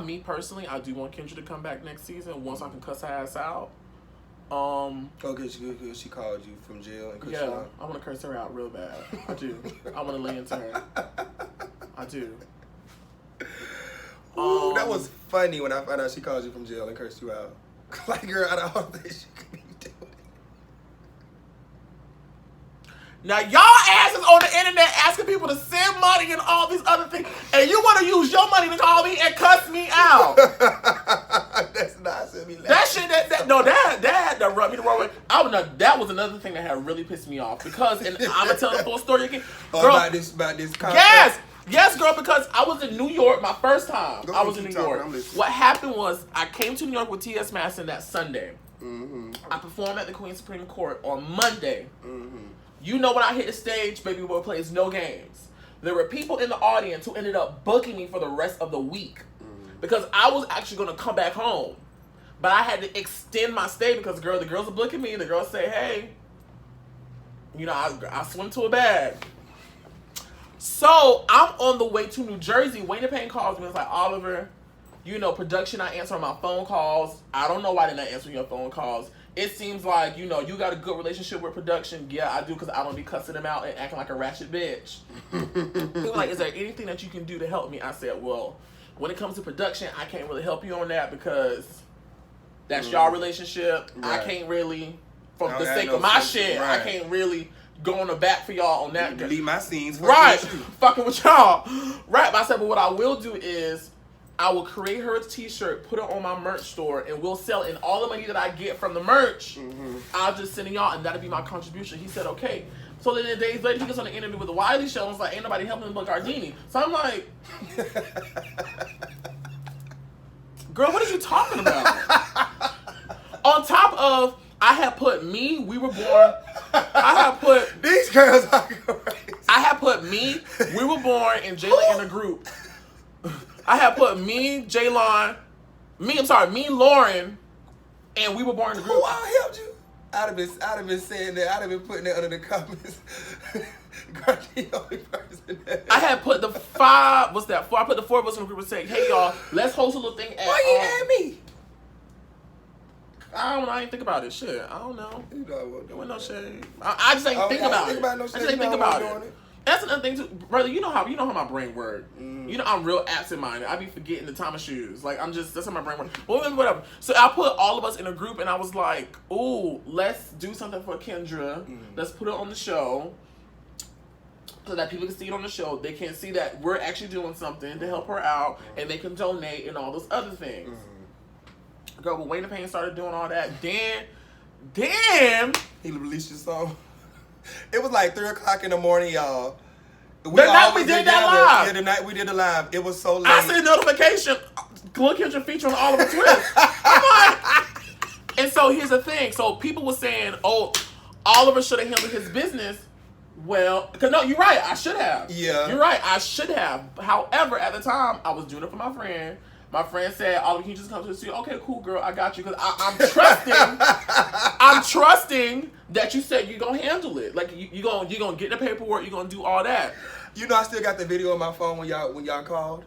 Me personally, I do want Kendra to come back next season once I can cuss her ass out. Okay, she called you from jail and cussed you out? I want to curse her out real bad. I do. I want to lay into her. I do. Ooh, that was funny when I found out she called you from jail and cursed you out. Like, girl, out of all things she could be doing. Now, y'all asses on the internet asking people to send money and all these other things, and you want to use your money to call me and cuss me out. That's not sending me laughing. That shit, that rubbed me the wrong way. That was another thing that had really pissed me off because, and I'm going to tell the full story again. Girl, about this concept? Yes, girl, because I was in New York my first time. I was in New York. What happened was I came to New York with T.S. Madison that Sunday. I performed at the Queen's Supreme Court on Monday. You know when I hit the stage, Baby Boy plays no games. There were people in the audience who ended up booking me for the rest of the week because I was actually going to come back home. But I had to extend my stay because, girl, the girls are booking me. The girls say, hey, you know, I swim to a bag. So I'm on the way to New Jersey. Wayne Payne calls me. It's like, Oliver, you know, production, I answer my phone calls. I don't know why they're not answering your phone calls. It seems like, you know, you got a good relationship with production. Yeah, I do, because I don't be cussing them out and acting like a ratchet bitch. They were like, is there anything that you can do to help me? I said, well, when it comes to production, I can't really help you on that because that's y'all relationship. Right. I can't really, for the sake of my shit, right. I can't really go on the back for y'all on that. Leave my scenes. Right. Fucking with y'all. Right. But I said, but what I will do is I will create her a t-shirt, put it on my merch store, and we'll sell it. And all the money that I get from the merch, I'll just send it y'all, and that'll be my contribution. He said, okay. So then the days later, he gets on the interview with the Wiley Show, and it's like, ain't nobody helping him but Gardini. So I'm like, girl, what are you talking about? On top of, I had put me, We Were Born, these girls are crazy. I had put me, We Were Born, and Jayla in a group. I had put me, Lauren, and We Were Born in the group. Who all helped you? I'd have been saying that. I'd have been putting that under the comments. The only person that I had put the I put the four of us in the group and said, hey y'all, let's host a little thing at why you had me? I don't know. I ain't think about it. Shit. I don't know. You know I wasn't doing no shade. I just ain't think about it. I just ain't think about it. That's another thing too, brother. You know how my brain works. You know I'm real absent-minded. I be forgetting the time of shoes. Like that's how my brain works. Well, whatever. So I put all of us in a group, and I was like, "Ooh, let's do something for Kendra. Let's put it on the show, so that people can see it on the show. They can see that we're actually doing something to help her out, and they can donate and all those other things." Girl, when Wayne Payne started doing all that, then he released your song. It was like 3:00 in the morning, y'all. The night we did that live. Yeah, the night we did the live. It was so late. I see notification. look at your feature on Oliver Twist. I'm like, and so here's the thing. So people were saying, oh, Oliver should have handled his business. Well, cause no, you're right. I should have. Yeah. You're right. I should have. However, at the time, I was doing it for my friend. My friend said, "Oliver, can you just come to the studio?" Okay, cool, girl. I got you. Cause I'm trusting. I'm trusting that you said you're gonna handle it. Like you gonna get the paperwork. You're gonna do all that. You know, I still got the video on my phone when y'all called,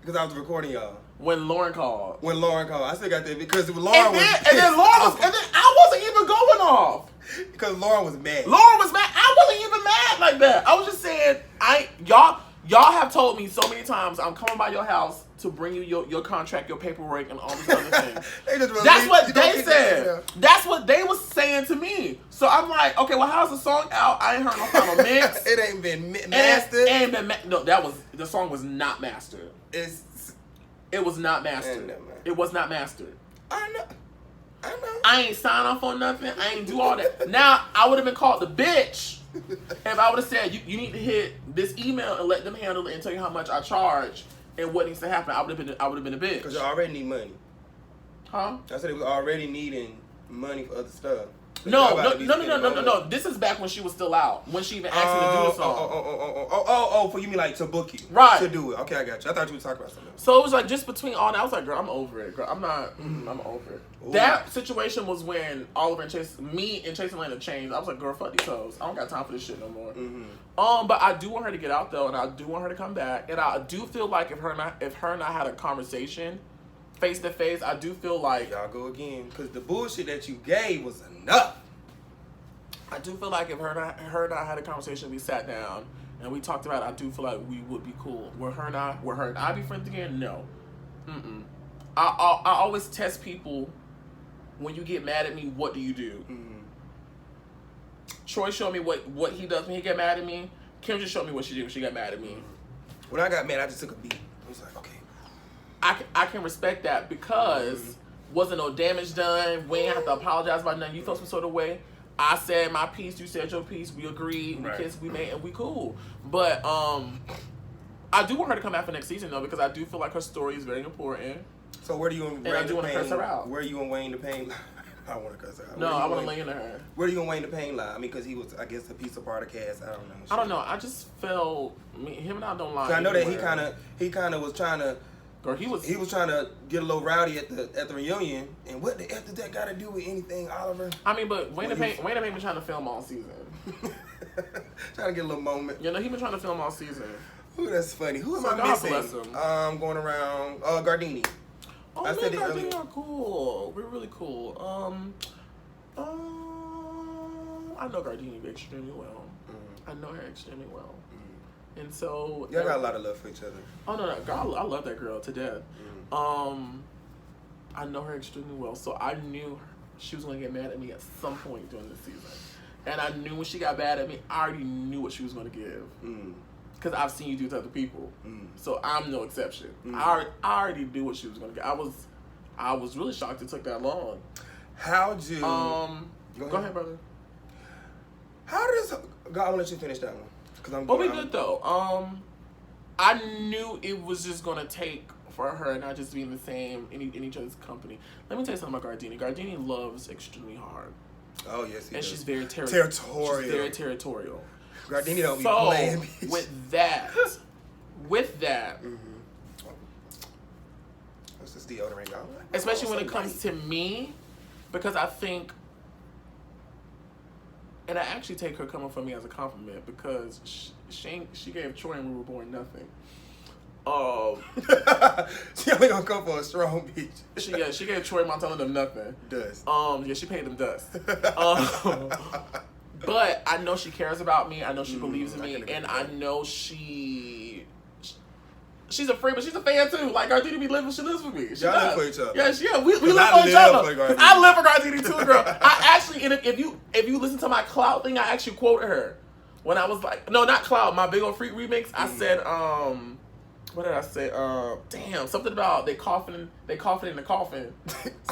because I was recording y'all. When Lauren called. I still got that because Lauren was. And then I wasn't even going off. Because Lauren was mad. Lauren was mad. I wasn't even mad like that. I was just saying, y'all have told me so many times I'm coming by your house to bring you your contract, your paperwork, and all these other things. That's what they said. That's what they was saying to me. So I'm like, okay, well, how's the song out? I ain't heard no final mix. It ain't been mastered. No, the song was not mastered. It was not mastered. It was not mastered. I know. I ain't sign off on nothing. I ain't do all that. Now, I would have been called the bitch if I would have said, you need to hit this email and let them handle it and tell you how much I charge and what needs to happen. I would have been a bitch. Because you already need money. Huh? I said it was already needing money for other stuff. No. This is back when she was still out. When she even asked me to do the song. For you mean like to book you? Right. To do it. Okay, I got you. I thought you were talking about something else. So it was like just between all that, I was like, girl, I'm over it. Girl, I'm over it. Ooh. That situation was when Oliver and Chase Atlanta changed. I was like, girl, fuck these hoes. I don't got time for this shit no more. Mm-hmm. But I do want her to get out though, and I do want her to come back. And I do feel like if her and I had a conversation face to face, I do feel like y'all go again, because the bullshit that you gave was enough. I do feel like if her and I had a conversation, we sat down and we talked about it, I do feel like we would be cool. Were her and I be friends again? No. I always test people. When you get mad at me, what do you do? Troy showed me what he does when he get mad at me. Kim just showed me what she did when she got mad at me. When I got mad, I just took a beat. I was like, okay. I can respect that because wasn't no damage done. We ain't have to apologize about nothing. You felt some sort of way. I said my piece, you said your piece, we agreed, we kissed, we made, and we cool. But I do want her to come back for next season though, because I do feel like her story is very important. So where do you and Wayne I do want to curse her out. Where you and Wayne the Pain lie? I don't want to curse her out. No, I want to lay into her. Where do you and Wayne the Pain lie? I mean, because he was, I guess, a piece of part of cast. I don't know. I don't know. I just felt him and I don't lie. I know that he kind of was trying to. Girl, he was trying to get a little rowdy at the reunion, and what the F did that got to do with anything, Oliver? I mean, but Wayne the Pain been trying to film all season. Trying to get a little moment. You know, he been trying to film all season. Ooh, that's funny. Who am I God missing? Bless him. Going around Gardini. Oh, I said Gardini are cool. We're really cool. I know Gardini extremely well. I know her extremely well. And so y'all got a lot of love for each other. Oh no, girl, I love that girl to death. I know her extremely well, so I knew she was gonna get mad at me at some point during the season. And I knew when she got mad at me, I already knew what she was gonna give. Because I've seen you do it to other people. So I'm no exception. I already knew what she was gonna get. I was really shocked it took that long. How'd you go ahead, brother. How does God, I'll let you finish that one. But we good though. I knew it was just gonna take for her and not just be in the same in each other's company. Let me tell you something about Gardini. Gardini loves extremely hard. Oh yes, he does. She's very territorial. She's very territorial. Gardini don't be playing. With that, what's this deodorant, y'all? Especially when it comes to me, because I think. And I actually take her coming from me as a compliment because she gave Troy and we were born nothing. She only gonna come for a strong bitch. She gave Troy Montana them nothing. Dust. She paid them dust. But I know she cares about me. I know she believes in me, and I know she's a friend, but she's a fan too. Like Gardini she lives with me. Y'all live for each other. Yeah, we live for each other. I live for Gardini too, girl. I actually, if you listen to my Cloud thing, I actually quoted her when I was like, no, not Cloud, my Big Ol' Freak remix. I said, what did I say? Damn, something about they coughing in the coffin.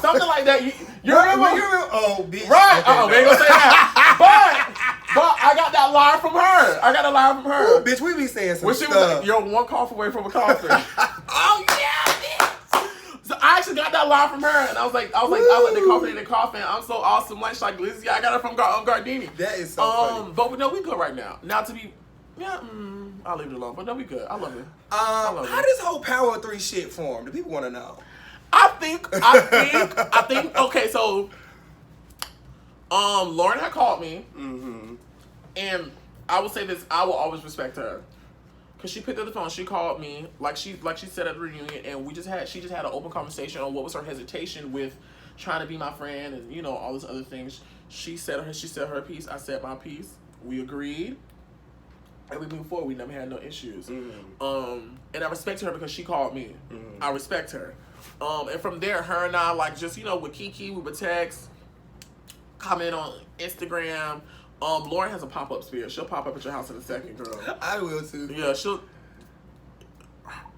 Something like that. You remember? Oh, bitch. Right. We ain't gonna say that. But I got that line from her. Ooh, bitch, we be saying some when she stuff. was like, you're one cough away from a coffin. Oh, yeah, bitch. actually got that line from her, and I was like, they coughing. I'm so awesome, like Glizzy. I got it from Gardini. That is so funny. But no, we good right now. Now to be, I'll leave it alone. But no, we good. I love it. How this whole Power 3 shit form? Do people want to know? I think. Okay, so, Lauren had called me, and I will say this: I will always respect her. Cause she picked up the phone, she called me, like she said at the reunion, and she just had an open conversation on what was her hesitation with trying to be my friend and all these other things. She said her piece, I said my piece. We agreed, and we moved forward. We never had no issues. And I respect her because she called me. I respect her. And from there, her and I with Kiki, we would text, comment on Instagram. Lauren has a pop-up spirit. She'll pop up at your house in a second, girl. I will too. Yeah,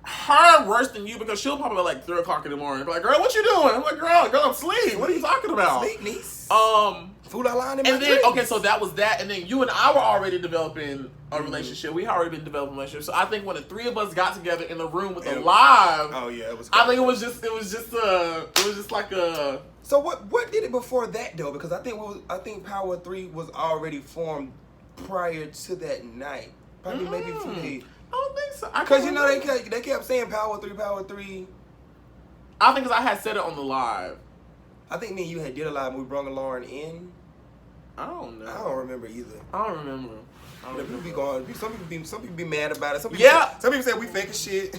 her worse than you because she'll pop up at like 3 o'clock in the morning. Be like, girl, what you doing? I'm like, girl, I'm asleep. What are you talking about? Sleep, niece. Food outline in my dreams. Okay, so that was that, and then you and I were already developing a relationship. We had already been developing a relationship. So I think when the 3 of us got together in the room with the live, it was. I think it was just like a. So what did it before that though? Because I think Power 3 was already formed prior to that night. Probably maybe for me. I don't think so. Because they kept saying Power 3, Power 3. I think because I had said it on the live. I think me and you had did a live when we brought Lauren in. I don't know. I don't remember either. I don't remember. Some people be mad about it. Some people say we fake as shit.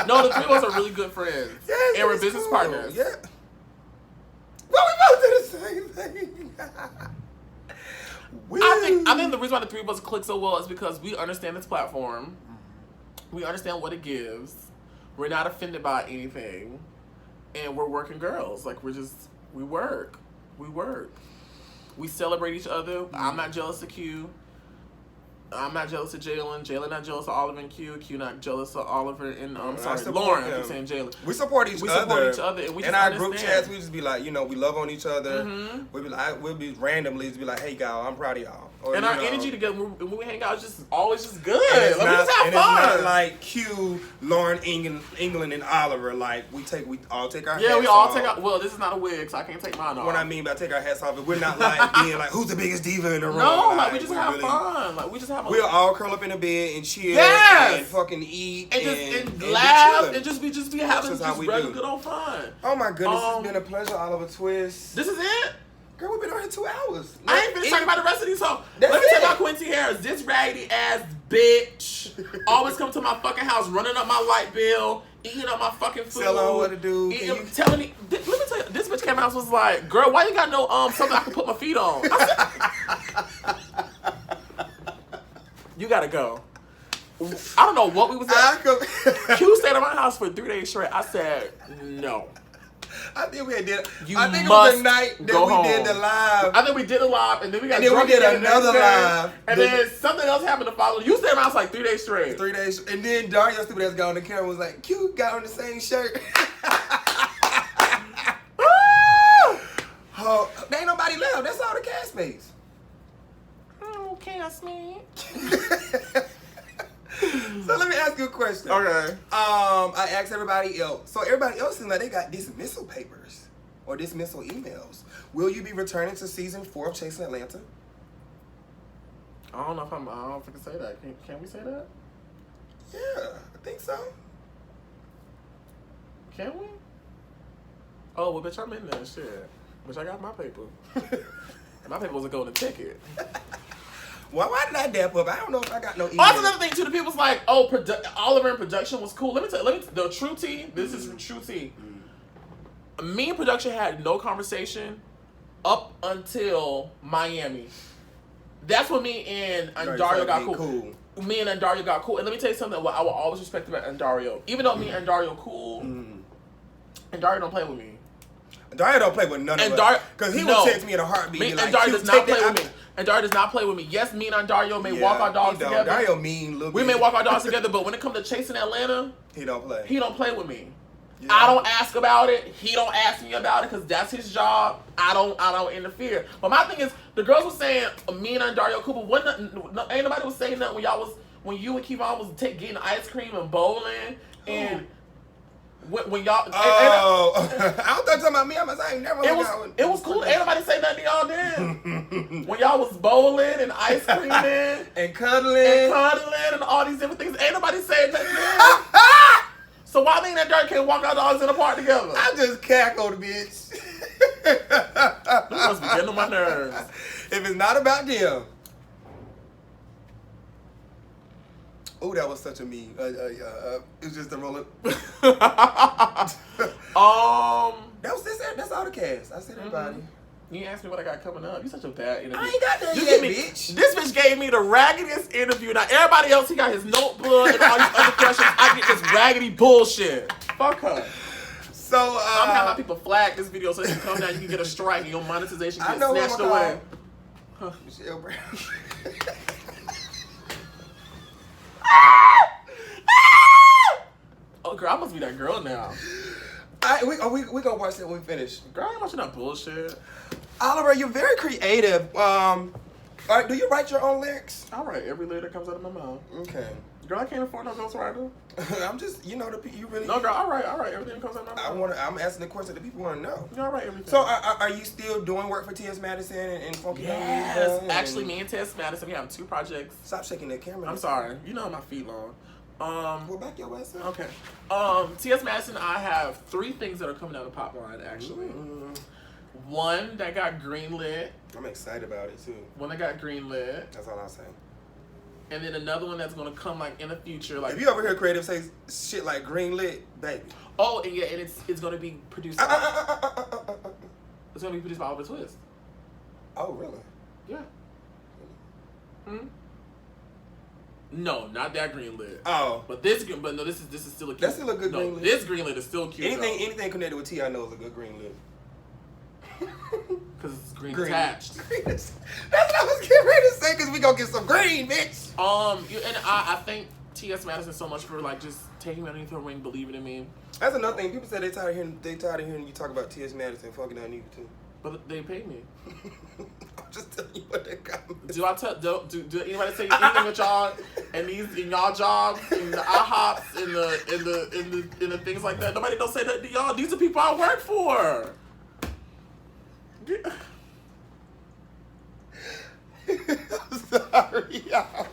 No, the 3 of us are really good friends. Yes, and we're business partners. Yeah. Well, we both did the same thing. I think the reason why the 3 of us click so well is because we understand this platform. We understand what it gives. We're not offended by anything. And we're working girls. Like, we work. We celebrate each other. I'm not jealous of Q. I'm not jealous of Jalen. Jalen not jealous of Oliver and Q. Q not jealous of Oliver and Lauren. I keep saying Jalen. We support each other. And we just in our understand. group chats, we just be like, we love on each other. We'll be randomly just be like, hey y'all, I'm proud of y'all. Or, and our energy together when we hang out is just always just good. And we just have fun. It's not like Q, Lauren, England, and Oliver. Like we all take our hats we all off. take our. Well, this is not a wig, so I can't take mine off. What I mean by take our hats off, we're not like being like, who's the biggest diva in the room? No, like we just have fun. Like we just have. We'll all curl up in a bed and chill and fucking eat and laugh and just be having just regular good old fun. Oh my goodness, it's been a pleasure, Oliver Twist. This is it. Girl, we've been on here 2 hours. I ain't finished talking about the rest of these songs. Let me tell you about Quincy Harris. This raggedy ass bitch always come to my fucking house, running up my light bill, eating up my fucking food. Tell her what to do. Telling me, let me tell you, this bitch came out and was like, girl, why you got no something I can put my feet on? I said, you gotta go. I don't know what we was at. Q stayed at my house for 3 days straight. I said, no. I think we did. I think it was the night that we did the live. I think we did a live, and then we got. And then we did another live, and then something else happened to follow. You stayed around like 3 days straight. 3 days, and then Dario stupid ass got on the camera and was like, "Q got on the same shirt." Oh, there ain't nobody left. That's all the castmates. Oh, castmate. So let me ask you a question. Okay. I asked everybody else. So everybody else seems like they got dismissal papers or dismissal emails. Will you be returning to season 4 of Chasing Atlanta? I don't know if I don't know if I can say that. Can we say that? Yeah, I think so. Can we? Oh well, bitch, I'm in there. Shit, bitch, I got my paper. My paper was a golden ticket. Why did I dap up? I don't know if I got no email. Oh, that's another thing too. The people's like, oh, Oliver in production was cool. Let me tell you, the true tea. This is true tea. Me and production had no conversation up until Miami. That's when me and Dario got cool. Me and Dario got cool. And let me tell you something. What I will always respect about Dario, even though me and Dario cool, and Dario don't play with me. Dario don't play with none of us. Because he will text me in a heartbeat. And Dario does not play with me. And Dario does not play with me. Yes, me and Dario may walk our dogs together. Dario mean, look. We may walk our dogs together, but when it comes to Chasing Atlanta, he don't play. He don't play with me. Yeah. I don't ask about it. He don't ask me about it because that's his job. I don't interfere. But my thing is, the girls were saying me and Dario Cooper. Ain't nobody was saying nothing when you and Kevon was getting ice cream and bowling and. when y'all. Oh, I don't thought talking about me. I ain't never. It was cool. Ain't nobody say nothing to y'all then. When y'all was bowling and ice creaming and cuddling and all these different things, ain't nobody saying nothing then. So why me and that dirt can't walk out dogs in the park together? I just cackled, bitch. You must be getting on my nerves. If it's not about them. Oh, that was such a meme. It's just a roller. That's all the cast. I said everybody. You asked me what I got coming up. You such a bad interview. I ain't got that yet, bitch. This bitch gave me the raggediest interview. Now everybody else, he got his notebook and all these other questions. I get this raggedy bullshit. Fuck her. So I'm gonna have my people flag this video so they can come down. You can get a strike and your monetization gets snatched away. Huh. Michelle Brown. Oh, girl, I must be that girl now. We gonna watch that when we finish. Girl, I ain't watching that bullshit. Oliver, you're very creative. All right, do you write your own lyrics? I write every lyric that comes out of my mouth. Okay. Girl, I can't afford no ghostwriter. I'm just, you really. No, girl, I write everything that comes out of my mouth. I'm asking the question that people want to know. Yeah, I write everything. So, are you still doing work for T.S. Madison and Funky? Yes. Actually, me and T.S. Madison, we have 2 projects. Stop shaking that camera. I'm sorry. You know my feet long. We're back your ass up. Okay. T.S. Madison, I have 3 things that are coming out of Pop Line, actually. One that got greenlit. I'm excited about it, too. One that got greenlit. That's all I'll say. And then another one that's gonna come like in the future. Like if you ever hear creative say shit like greenlit, baby. Oh, and yeah, and it's gonna be produced. It's gonna be produced by Oliver Twist. Oh, really? Yeah. No, not that greenlit. Oh, but this is still a. Cute. That's still a good greenlit. This greenlit is still cute. Anything connected with T, I know is a good greenlit. Because it's green attached. That's what I was getting ready to say. Because we gonna get some green, bitch. And I thank T.S. Madison so much for like just taking me underneath her wing, believing in me. That's another thing. People say they tired of hearing you talk about T.S. Madison fucking that nigga too. But they paid me. I'm just telling you what they got. Do anybody say anything with y'all and these in y'all jobs in the IHOPs in the things like that? Nobody don't say that to y'all. These are people I work for. I'm sorry, y'all.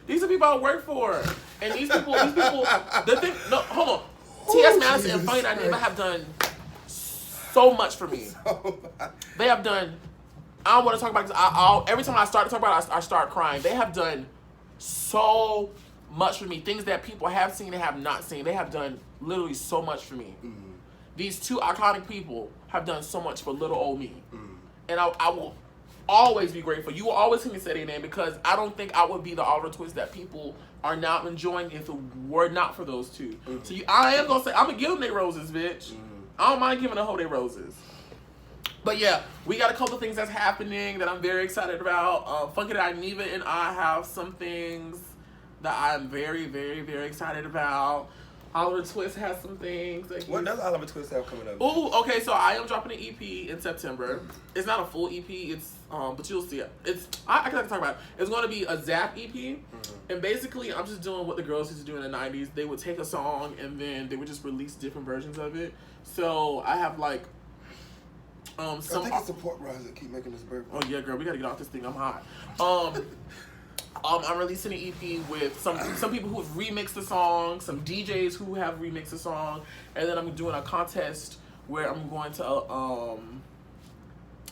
These are people I work for, and these people. The thing. No, hold on. T.S. Madison and Funny Dynamic have done so much for me. They have done. I don't want to talk about this. Every time I start to talk about it, I start crying. They have done so much for me. Things that people have seen and have not seen. They have done literally so much for me. These 2 iconic people have done so much for little old me. And I will always be grateful. You will always hear me say their name because I don't think I would be the Oliver Twist that people are now enjoying if it were not for those 2. So I am going to say, I'm going to give them their roses, bitch. I don't mind giving a hoe their roses. But yeah, we got a couple things that's happening that I'm very excited about. Funky Dineva and I have some things that I'm very, very, very excited about. Oliver Twist has some things. What does Oliver Twist have coming up? Ooh, okay, so I am dropping an EP in September. It's not a full EP, it's but you'll see it. I can talk about it. It's gonna be a Zap EP. And basically I'm just doing what the girls used to do in the 90s. They would take a song and then they would just release different versions of it. So I have like I think it's support rise that keep making this burp. Oh yeah, girl, we gotta get off this thing. I'm hot. I'm releasing an EP with some people who have remixed the song, some DJs who have remixed the song, and then I'm doing a contest where I'm going to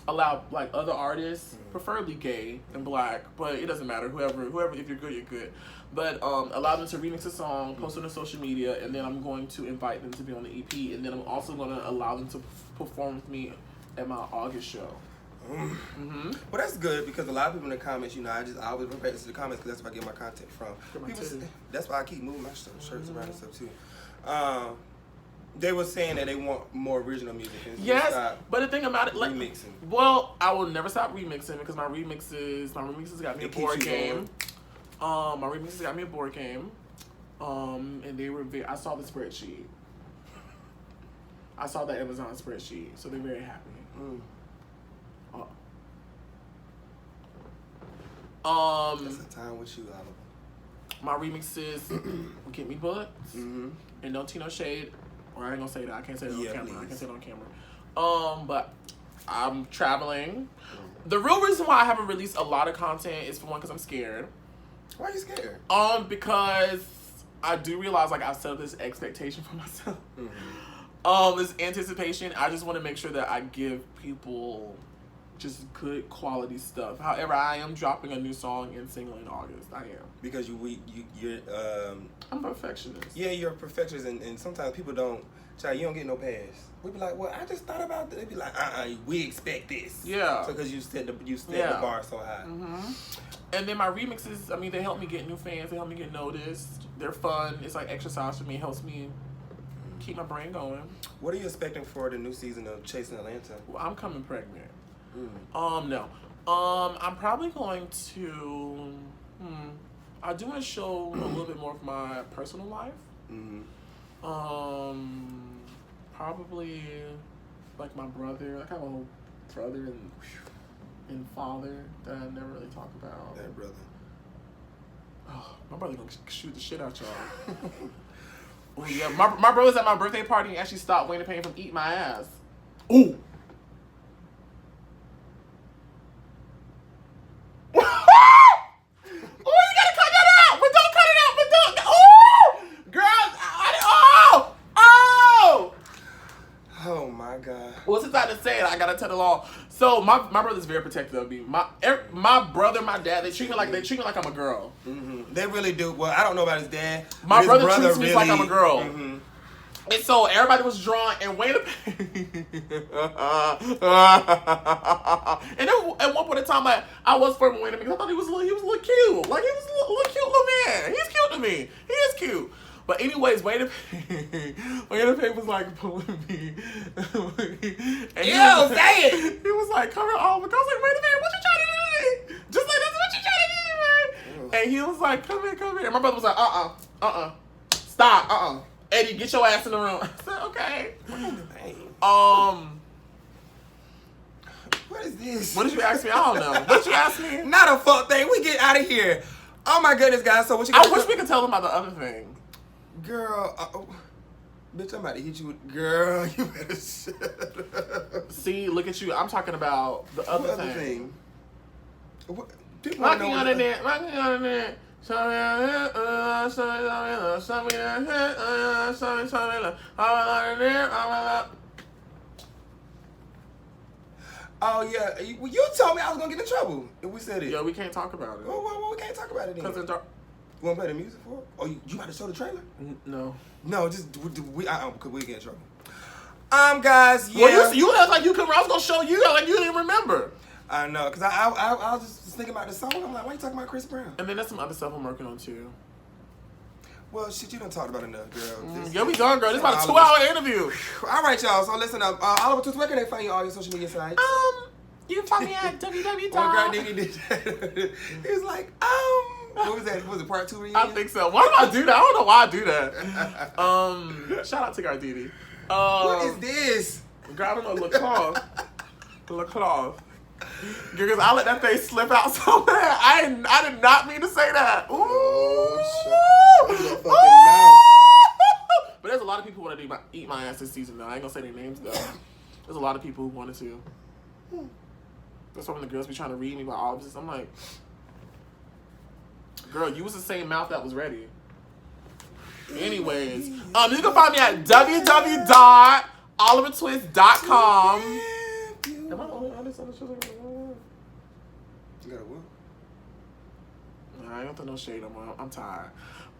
allow like other artists, preferably gay and black, but it doesn't matter. Whoever, if you're good, you're good. But allow them to remix the song, post it on social media, and then I'm going to invite them to be on the EP, and then I'm also going to allow them to perform with me at my August show. Well, that's good because a lot of people in the comments, I always refer to the comments because that's where I get my content from. That's why I keep moving my shirts around and stuff too. They were saying that they want more original music. Yes, but the thing about it, like, remixing. Well, I will never stop remixing because my remixes got me a board game. My remixes got me a board game. And they were I saw the spreadsheet. I saw the Amazon spreadsheet, so they're very happy. That's the time with you, Oliver. My remixes get me bullets and don't take no shade Or I ain't gonna say that. I can't say that on camera. Please. I can't say it on camera. But I'm traveling. The real reason why I haven't released a lot of content is for one, because I'm scared. Why are you scared? Because I do realize like I've set up this expectation for myself. This anticipation. I just want to make sure that I give people just good quality stuff. However, I am dropping a new song and single in August. I am. Because you're I'm a perfectionist. Yeah, you're a perfectionist, and sometimes people don't. Child, you don't get no pass. We be like, well, I just thought about that. They be like, we expect this. Yeah. So because you set the bar so high. And then my remixes, I mean, they help me get new fans. They help me get noticed. They're fun. It's like exercise for me. It helps me keep my brain going. What are you expecting for the new season of Chasing Atlanta? Well, I'm coming pregnant. No. I'm probably going to. I do want to show a little bit more of my personal life. Probably like my brother. Like I have a whole brother and father that I never really talk about. That brother. Oh, my brother gonna shoot the shit out y'all. Oh yeah, my brother was at my birthday party and actually stopped Wayne Payne from eating my ass. Ooh. Well, since I had to say it, I gotta tell it all. So my brother's very protective of me. My brother, my dad, they treat me like I'm a girl. They really do. Well, I don't know about his dad. My brother treats me like I'm a girl. And so everybody was drawn and Wayne. And then at one point in time, I was flirting with Wayne because I thought he was a little cute. Like he was a little cute little man. He's cute to me. He is cute. But anyways, Wayne Payne was like pulling me. And say it! He was like, come here, I was like, Wayne Payne, what you trying to do? Just like, that's what you trying to do, man. And he was like, come here. And my brother was like, stop, Eddie, get your ass in the room. I said, okay. What is this? What did you ask me? I don't know. What did you ask me? Not a fuck thing. We get out of here. Oh my goodness, guys. So what you? I wish we could tell them about the other thing. Girl, bitch, I'm about to hit you with. Girl, you better shut up. See, look at you. I'm talking about the other thing. What? Rocking on it. Oh yeah, you told me I was gonna get in trouble if we said it. Yeah, we can't talk about it. Well, we can't talk about it then. You want to play the music for it? Oh, you about to show the trailer? No. No, just cause we get in trouble. Guys, yeah. Well, you act like you could. I was gonna show you, like you didn't remember. I know, cause I was just thinking about the song. I'm like, why you talking about Chris Brown? And then there's some other stuff I'm working on too. Well, shit, you done talked about enough, girl. Yeah, we done, girl. This is about a 2-hour interview. All right, y'all. So listen up. Oliver Twist, where can they find you on all your social media sites? You can find me at www. One girl did that. He was like, what was that? Was it part 2 reunion? I think so. Why do I do that? I don't know why I do that. Shout out to Gardini. What is this? Girl, I don't know. LaCloth. Because I let that thing slip out so bad. I did not mean to say that. Ooh. But there's a lot of people who want to eat my ass this season, though. I ain't gonna say their names, though. There's a lot of people who wanted to. That's why when the girls be trying to read me about all of this, I'm like, girl, you was the same mouth that was ready. Anyways, you can find me at www.olivertwist.com. Am I the only artist on the show? You got a what? Nah, I don't throw no shade no more. I'm tired.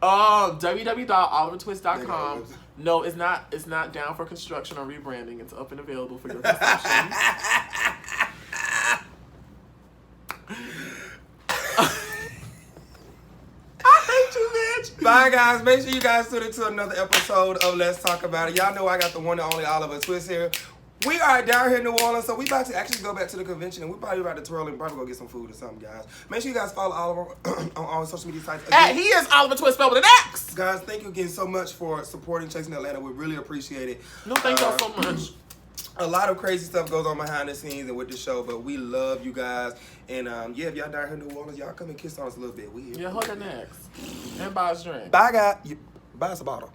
www.olivertwist.com. No, it's not down for construction or rebranding. It's up and available for your consumption. Bye, guys. Make sure you guys tune into another episode of Let's Talk About It. Y'all know I got the one and only Oliver Twist here. We are down here in New Orleans, so we about to actually go back to the convention, and we're probably about to twirl and probably go get some food or something, guys. Make sure you guys follow Oliver on all social media sites. Again, he is Oliver Twist spelled with an X. Guys, thank you again so much for supporting Chasing Atlanta. We really appreciate it. No, thank y'all so much. A lot of crazy stuff goes on behind the scenes and with the show, but we love you guys. And yeah, if y'all down here in New Orleans, y'all come and kiss on us a little bit. We here. Yeah, hug her next. And buy us a drink. Bye, guys. Buy us a bottle.